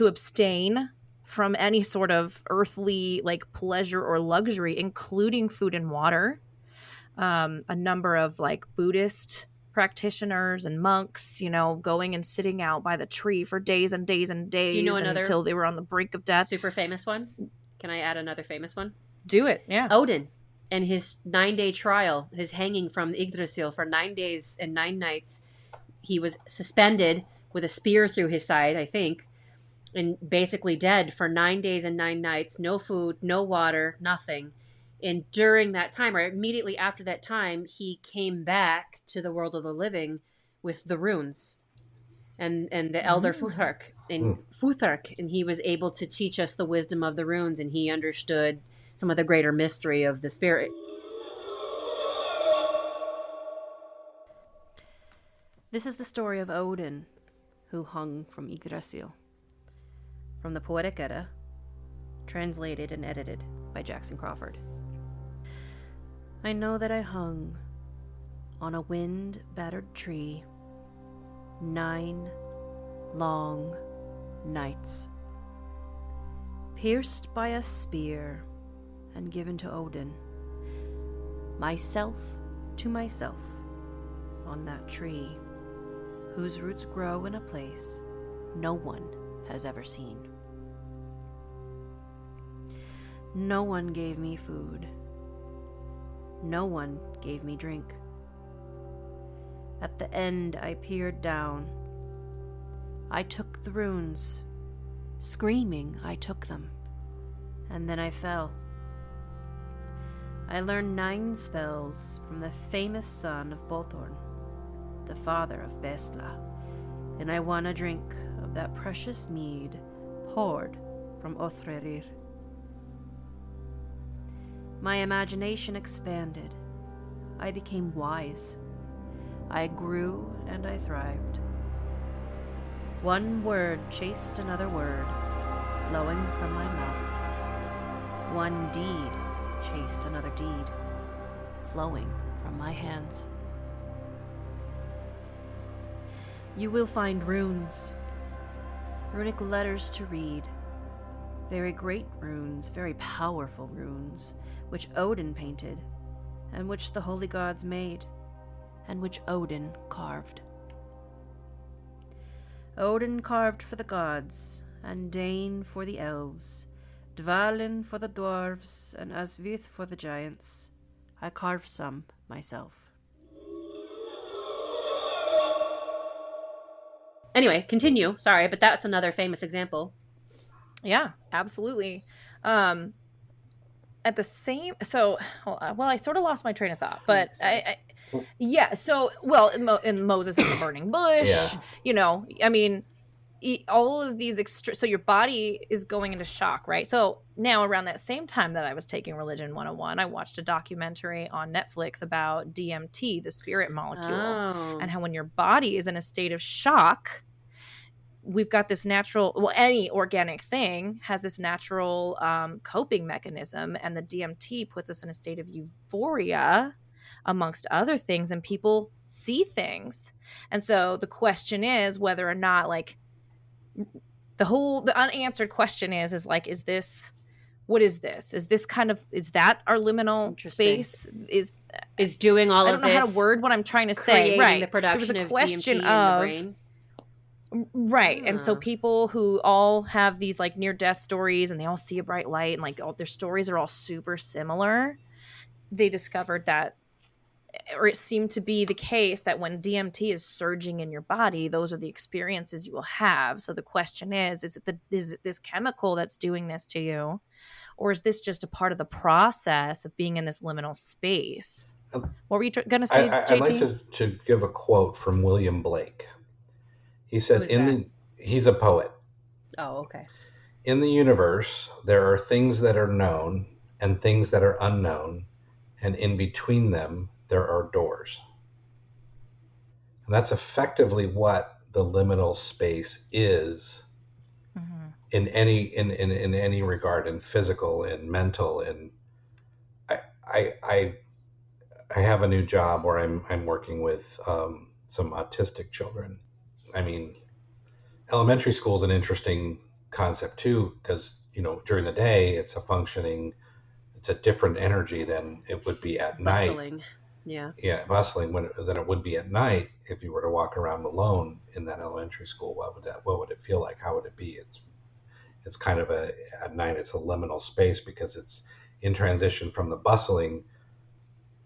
abstain from any sort of earthly pleasure or luxury, including food and water. A number of Buddhist practitioners and monks, going and sitting out by the tree for days and days and days. Do you know another until they were on the brink of death. Super famous one? Can I add another famous one? Do it, yeah. Odin and his 9-day trial, his hanging from Yggdrasil for 9 days and 9 nights. He was suspended with a spear through his side, I think, and basically dead for 9 days and 9 nights. No food, no water, nothing. And during that time, or immediately after that time, he came back to the world of the living with the runes and the elder Futhark. And he was able to teach us the wisdom of the runes, and he understood some of the greater mystery of the spirit. This is the story of Odin, who hung from Yggdrasil. From the Poetic Edda, translated and edited by Jackson Crawford. I know that I hung on a wind-battered tree 9 long nights, pierced by a spear and given to Odin, myself to myself, on that tree, whose roots grow in a place no one has ever seen. No one gave me food. No one gave me drink. At the end, I peered down. I took the runes. Screaming, I took them. And then I fell. I learned 9 spells from the famous son of Bolthorn, the father of Bestla, and I won a drink of that precious mead poured from Othrerir. My imagination expanded. I became wise. I grew and I thrived. One word chased another word, flowing from my mouth. One deed chased another deed, flowing from my hands. You will find runes, runic letters to read, very great runes, very powerful runes, which Odin painted, and which the holy gods made, and which Odin carved. Odin carved for the gods, and Dane for the elves, Dvalin for the dwarves, and Asvith for the giants. I carved some myself. Anyway, continue. Sorry, but that's another famous example. Yeah, absolutely. At the same, so, well, I sort of lost my train of thought, but in Moses and the burning bush, I mean, all of these so your body is going into shock, right? So now around that same time that I was taking Religion 101, I watched a documentary on Netflix about DMT, the spirit molecule, and how when your body is in a state of shock, we've got this natural, any organic thing has this natural coping mechanism, and the DMT puts us in a state of euphoria amongst other things, and people see things. And so the question is whether or not, like, the unanswered question is this, what is this? Is this kind of, is that our liminal space? Is doing all of this? I don't know how to word what I'm trying to say. Right. The production there was a question DMT in the brain. Right. And so people who all have these like near-death stories and they all see a bright light and like all their stories are all super similar, they discovered that, or it seemed to be the case, that when DMT is surging in your body, those are the experiences you will have. So the question is it this chemical that's doing this to you, or is this just a part of the process of being in this liminal space? What were you going to say, JT? I'd like to give a quote from William Blake. He said, he's a poet. Oh, okay. In the universe, there are things that are known and things that are unknown, and in between them, there are doors. And that's effectively what the liminal space is in any regard, in physical, in mental, in I have a new job where I'm working with some autistic children. I mean, elementary school is an interesting concept too, because, during the day it's a different energy than it would be at night. Bustling. Yeah. Yeah, bustling than it would be at night if you were to walk around alone in that elementary school. What would it feel like? How would it be? It's kind of at night it's a liminal space because it's in transition from the bustling,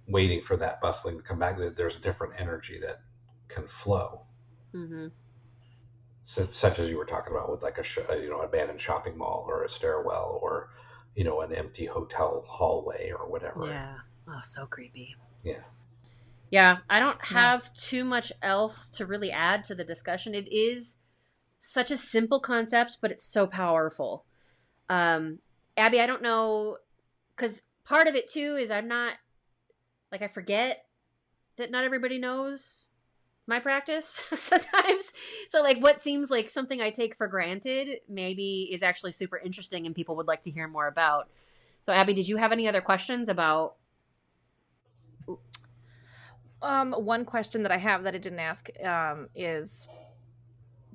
waiting for that bustling to come back. There's a different energy that can flow. Mm-hmm. Such as you were talking about with like abandoned shopping mall or a stairwell or, an empty hotel hallway or whatever. Yeah. Oh, so creepy. Yeah. Yeah. I don't have too much else to really add to the discussion. It is such a simple concept, but it's so powerful. Abby, I don't know, because part of it too is I'm not, like, I forget that not everybody knows my practice sometimes. So like what seems like something I take for granted maybe is actually super interesting and people would like to hear more about. So Abby, did you have any other questions about? One question that I have that I didn't ask is,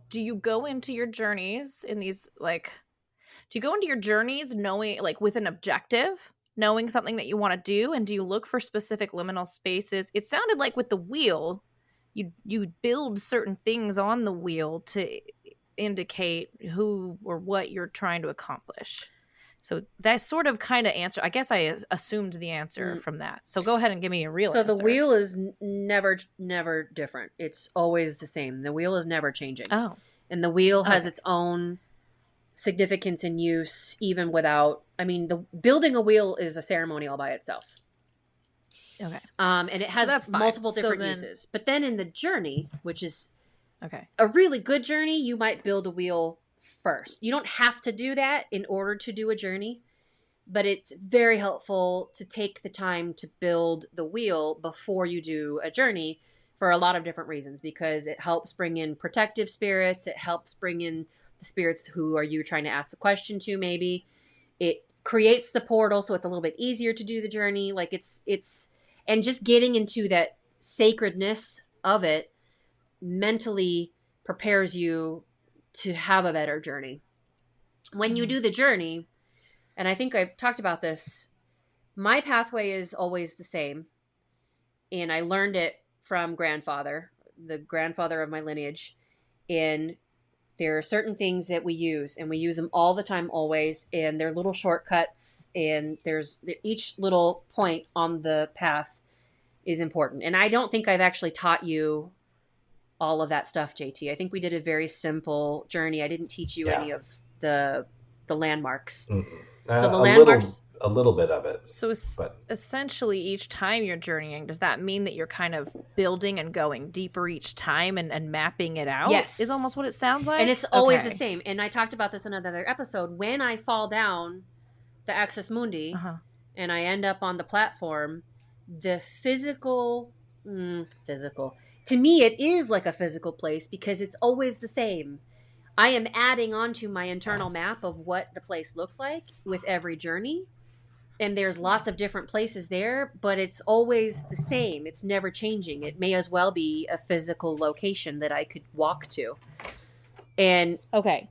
do you go into your journeys knowing, like, with an objective, knowing something that you want to do, and do you look for specific liminal spaces? It sounded like with the wheel, you build certain things on the wheel to indicate who or what you're trying to accomplish. So that sort of kind of answer, I guess I assumed the answer from that. So go ahead and give me a real answer. So the wheel is never different. It's always the same. The wheel is never changing. Oh. And the wheel has its own significance and use even without, building a wheel is a ceremony all by itself. Okay. And it has multiple different uses. But then in the journey, which is a really good journey, you might build a wheel first. You don't have to do that in order to do a journey, but it's very helpful to take the time to build the wheel before you do a journey for a lot of different reasons, because it helps bring in protective spirits. It helps bring in the spirits who are you trying to ask the question to, maybe. It creates the portal, so it's a little bit easier to do the journey. Like it's and just getting into that sacredness of it mentally prepares you to have a better journey. When you do the journey, and I think I've talked about this, my pathway is always the same. And I learned it from grandfather, the grandfather of my lineage. And there are certain things that we use, and we use them all the time, always. And they're little shortcuts, and each little point on the path is important. And I don't think I've actually taught you all of that stuff, JT. I think we did a very simple journey. I didn't teach you any of the landmarks. So the landmarks, a little bit of it. So essentially, each time you're journeying, does that mean that you're kind of building and going deeper each time and mapping it out? Yes, is almost what it sounds like. And it's always the same. And I talked about this in another episode. When I fall down the Axis Mundi and I end up on the platform, the physical, to me, it is like a physical place because it's always the same. I am adding onto my internal map of what the place looks like with every journey. And there's lots of different places there, but it's always the same. It's never changing. It may as well be a physical location that I could walk to. And okay.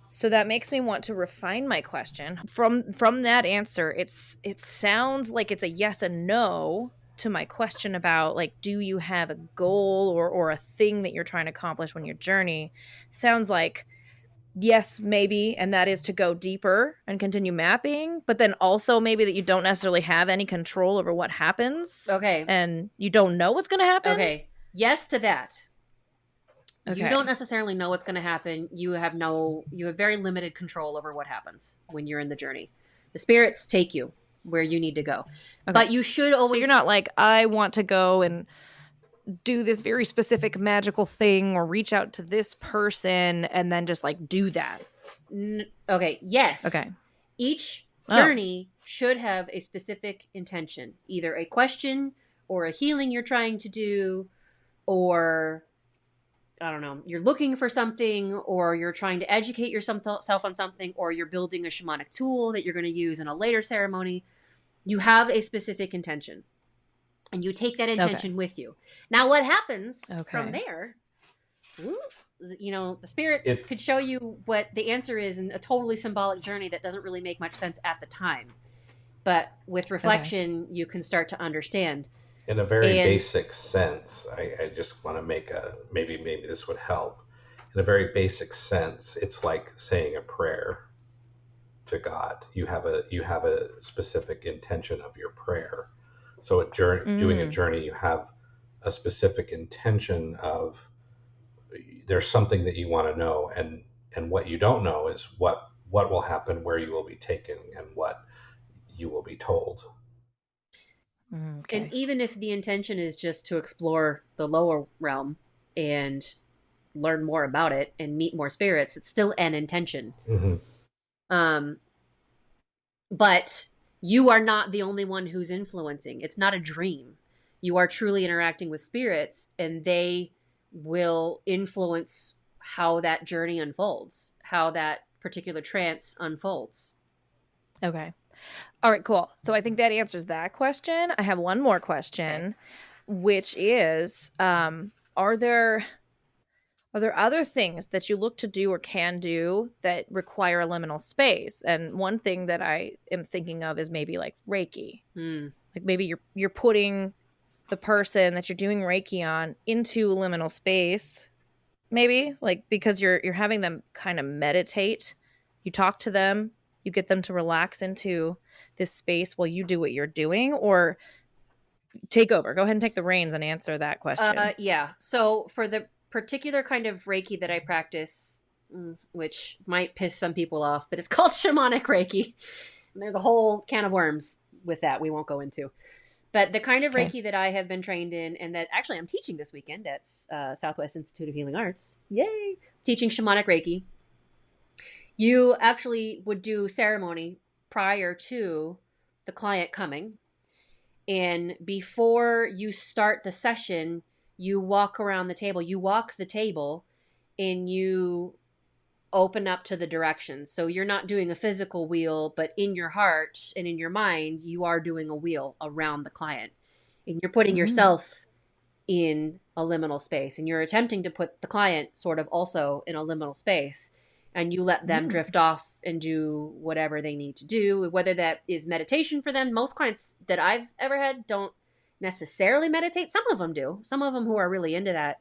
So that makes me want to refine my question. From that answer, it sounds like it's a yes and no to my question about, like, do you have a goal or a thing that you're trying to accomplish when you journey? Sounds like yes, maybe, and that is to go deeper and continue mapping, but then also maybe that you don't necessarily have any control over what happens. Okay. And you don't know what's going to happen. Okay. Yes to that. Okay. You don't necessarily know what's going to happen. You have very limited control over what happens when you're in the journey. The spirits take you where you need to go. Okay. But you should always... So you're not like, I want to go and do this very specific magical thing or reach out to this person and then just like do that. Okay. Yes. Okay. Each journey should have a specific intention, either a question or a healing you're trying to do, or I don't know, you're looking for something, or you're trying to educate yourself on something, or you're building a shamanic tool that you're going to use in a later ceremony. You have a specific intention. And you take that intention with you. Now, what happens from there, the spirits could show you what the answer is in a totally symbolic journey that doesn't really make much sense at the time. But with reflection, you can start to understand. In a very basic sense, I just want to make maybe this would help. In a very basic sense, it's like saying a prayer to God. You have a specific intention of your prayer. So doing a journey, you have a specific intention of there's something that you want to know, and what you don't know is what will happen, where you will be taken, and what you will be told. Okay. And even if the intention is just to explore the lower realm and learn more about it and meet more spirits, it's still an intention. Mm-hmm. But you are not the only one who's influencing. It's not a dream. You are truly interacting with spirits, and they will influence how that journey unfolds, how that particular trance unfolds. Okay. All right, cool. So I think that answers that question. I have one more question, which is, are there other things that you look to do or can do that require a liminal space? And one thing that I am thinking of is maybe like Reiki. Like maybe you're putting the person that you're doing Reiki on into a liminal space, maybe, like, because you're having them kind of meditate. You talk to them, you get them to relax into this space while you do what you're doing, or take over. Go ahead and take the reins and answer that question. Yeah. So for the particular kind of Reiki that I practice, which might piss some people off, but it's called shamanic Reiki. And there's a whole can of worms with that we won't go into. But the kind of Reiki that I have been trained in, and that actually I'm teaching this weekend at Southwest Institute of Healing Arts. Yay! Teaching shamanic Reiki. You actually would do ceremony prior to the client coming. And before you start the session, you walk around the table. You walk the table and you open up to the directions. So you're not doing a physical wheel, but in your heart and in your mind, you are doing a wheel around the client. And you're putting yourself in a liminal space. And you're attempting to put the client sort of also in a liminal space. And you let them drift off and do whatever they need to do, whether that is meditation for them. Most clients that I've ever had don't necessarily meditate. Some of them do. Some of them who are really into that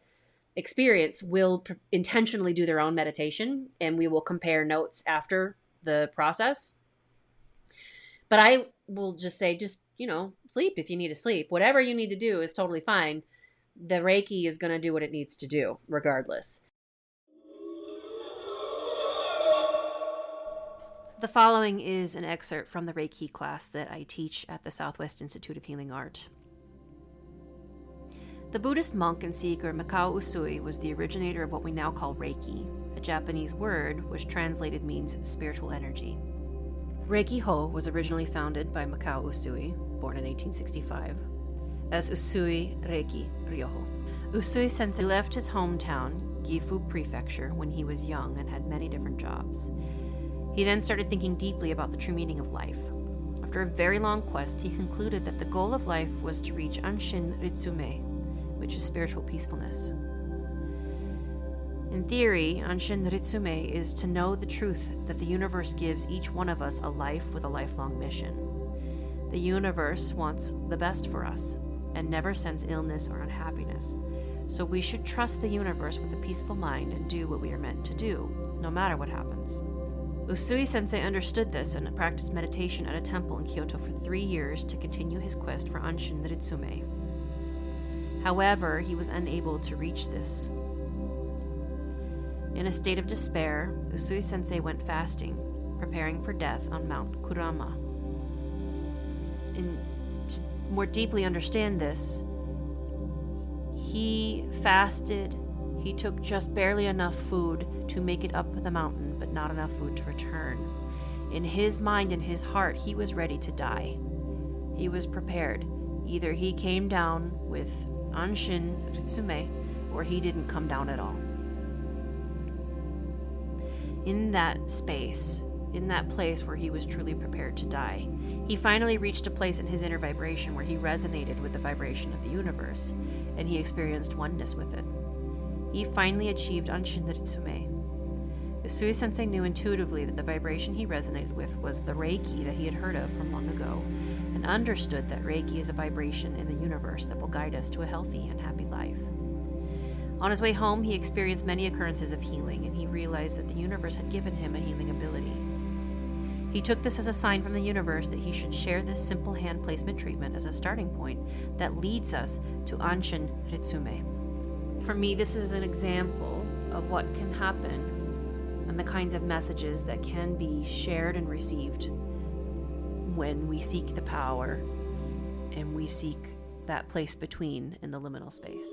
experience will intentionally do their own meditation, and we will compare notes after the process. But I will just say, just, sleep if you need to sleep. Whatever you need to do is totally fine. The Reiki is going to do what it needs to do regardless. The following is an excerpt from the Reiki class that I teach at the Southwest Institute of Healing Art. The Buddhist monk and seeker Mikao Usui was the originator of what we now call Reiki, a Japanese word which translated means spiritual energy. Reiki Ho was originally founded by Mikao Usui, born in 1865, as Usui Reiki Ryoho. Usui sensei left his hometown, Gifu Prefecture, when he was young and had many different jobs. He then started thinking deeply about the true meaning of life. After a very long quest, he concluded that the goal of life was to reach Anshin Ritsume, which is spiritual peacefulness. In theory, Anshin Ritsume is to know the truth that the universe gives each one of us a life with a lifelong mission. The universe wants the best for us and never sends illness or unhappiness, so we should trust the universe with a peaceful mind and do what we are meant to do, no matter what happens. Usui Sensei understood this and practiced meditation at a temple in Kyoto for 3 years to continue his quest for Anshin Ritsume. However, he was unable to reach this. In a state of despair, Usui Sensei went fasting, preparing for death on Mount Kurama. To more deeply understand this, he fasted. He took just barely enough food to make it up the mountain, but not enough food to return. In his mind and his heart, he was ready to die. He was prepared. Either he came down with Anshin Ritsume, or he didn't come down at all. In that space, in that place where he was truly prepared to die, he finally reached a place in his inner vibration where he resonated with the vibration of the universe, and he experienced oneness with it. He finally achieved Anshin Ritsume. Usui Sensei knew intuitively that the vibration he resonated with was the Reiki that he had heard of from long ago, and understood that Reiki is a vibration in the universe that will guide us to a healthy and happy life. On his way home, he experienced many occurrences of healing, and he realized that the universe had given him a healing ability. He took this as a sign from the universe that he should share this simple hand placement treatment as a starting point that leads us to Anshin Ritsume. For me, this is an example of what can happen and the kinds of messages that can be shared and received when we seek the power and we seek that place between in the liminal space.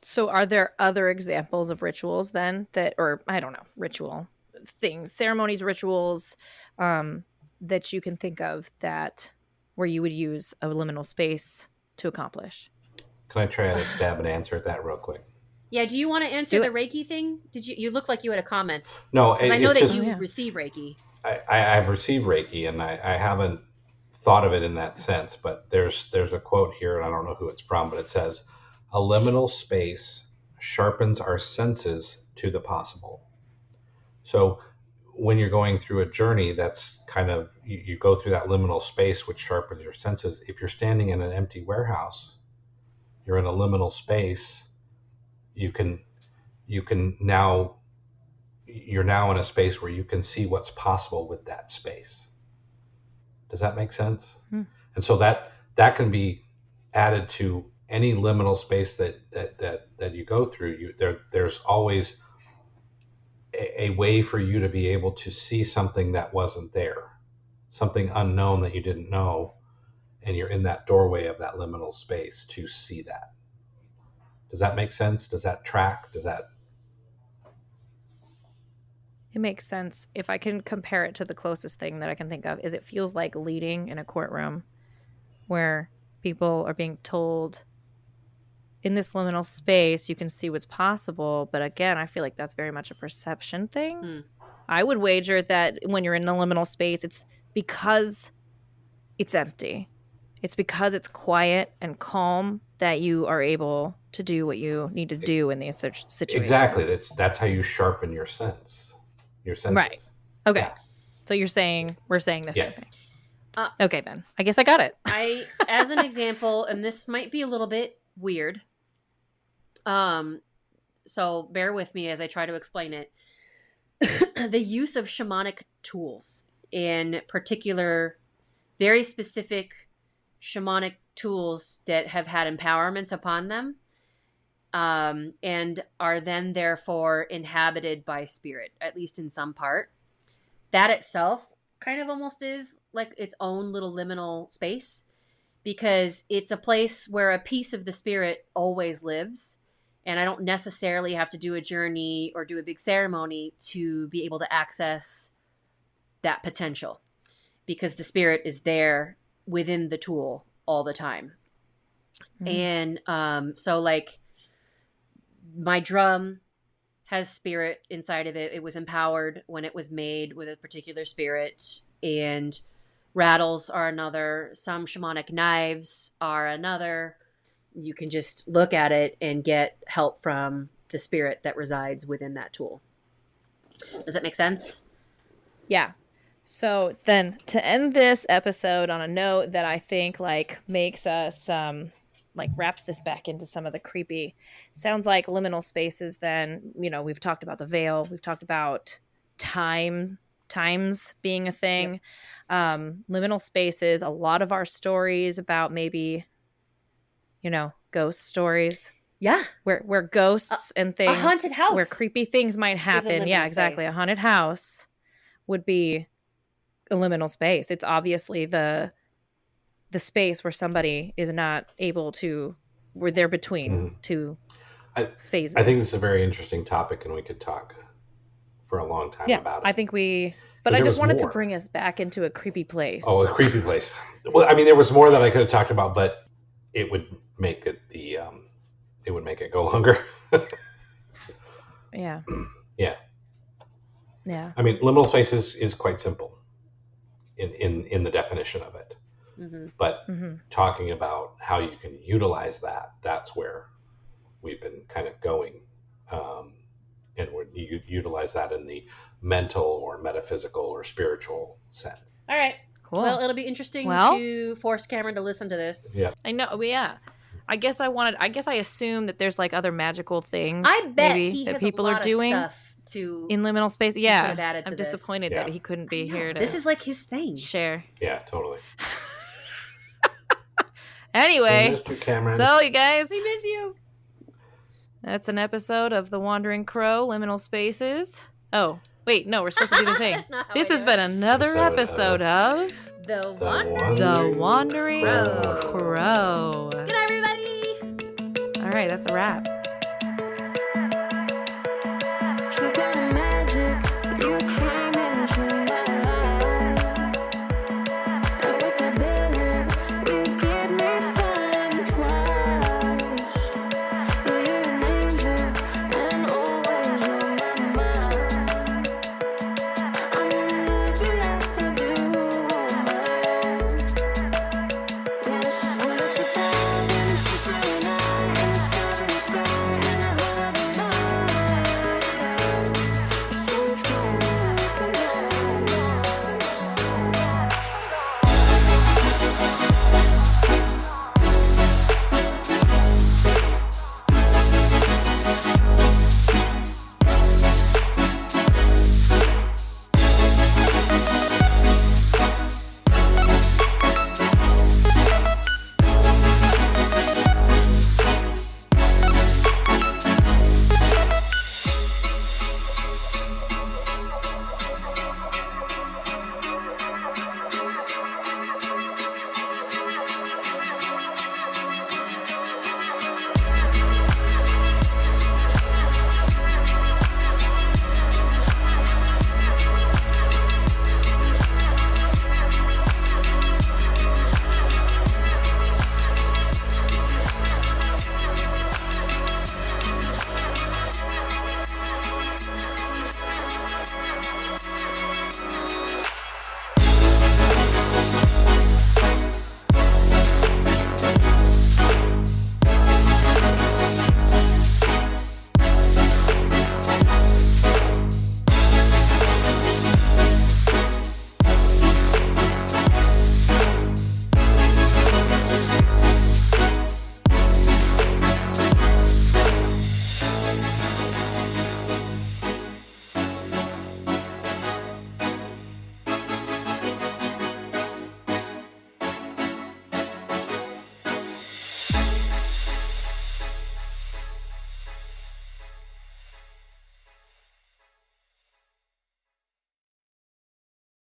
So are there other examples of rituals then ritual things, ceremonies, rituals, that you can think of that where you would use a liminal space to accomplish? Can I try to stab an answer at that real quick? Yeah, do you want to answer the Reiki thing? You look like you had a comment. No, I know that you receive Reiki. I've received Reiki, and I haven't thought of it in that sense, but there's a quote here, and I don't know who it's from, but it says, "A liminal space sharpens our senses to the possible." So when you're going through a journey, that's kind of, you go through that liminal space, which sharpens your senses. If you're standing in an empty warehouse, you're in a liminal space, you're now in a space where you can see what's possible with that space. Does that make sense? And so that can be added to any liminal space that you go through. There's always a way for you to be able to see something that wasn't there, something unknown that you didn't know, and you're in that doorway of that liminal space to see that. Does that make sense? Does that track? It makes sense. If I can compare it to the closest thing that I can think of, is it feels like leading in a courtroom where people are being told, in this liminal space, you can see what's possible. But again, I feel like that's very much a perception thing. I would wager that when you're in the liminal space, it's because it's empty. It's because it's quiet and calm that you are able to do what you need to do in these situations. Exactly. That's how you sharpen your senses. Right. Okay. Yeah. So we're saying the same thing. Okay, then. I guess I got it. As an example, and this might be a little bit weird, so bear with me as I try to explain it. The use of shamanic tools, in particular, very specific shamanic tools that have had empowerments upon them, and are then therefore inhabited by spirit, at least in some part. That itself kind of almost is like its own little liminal space, because it's a place where a piece of the spirit always lives. And I don't necessarily have to do a journey or do a big ceremony to be able to access that potential, because the spirit is there within the tool all the time. Mm-hmm. And so like my drum has spirit inside of it. It was empowered when it was made with a particular spirit, and rattles are another. Some shamanic knives are another. You can just look at it and get help from the spirit that resides within that tool. Does that make sense? Yeah. So then to end this episode on a note that I think like makes us like wraps this back into some of the creepy, sounds like liminal spaces. Then, you know, we've talked about the veil. We've talked about times being a thing. Yep. Liminal spaces, a lot of our stories about maybe, you know, ghost stories. Yeah. Where ghosts and things. A haunted house. Where creepy things might happen. Yeah, exactly. Space. A haunted house would be a liminal space. It's obviously the space where somebody is not able to, where they're between two phases. I think this is a very interesting topic, and we could talk for a long time about it. I think but I just wanted to bring us back into a creepy place. Oh, a creepy place. Well, I mean, there was more that I could have talked about, but it would make it it would make it go longer. Yeah. Yeah. Yeah. I mean, liminal spaces is quite simple in the definition of it. Mm-hmm. But talking about how you can utilize that's where we've been kind of going. And you utilize that in the mental or metaphysical or spiritual sense. All right. Cool. Well, it'll be interesting to force Cameron to listen to this. Yeah. I know. Yeah. I guess I assume that there's like other magical things. I bet maybe, he that has people a lot are doing of stuff to in liminal space. Yeah. I'm disappointed that he couldn't be here to. This is like his thing. Share. Yeah, totally. Anyway, so you guys, we miss you. That's an episode of The Wandering Crow, Liminal Spaces. Oh, wait, no, we're supposed to do the thing. This has been another episode of The Wandering Crow. Good night, everybody. All right, that's a wrap.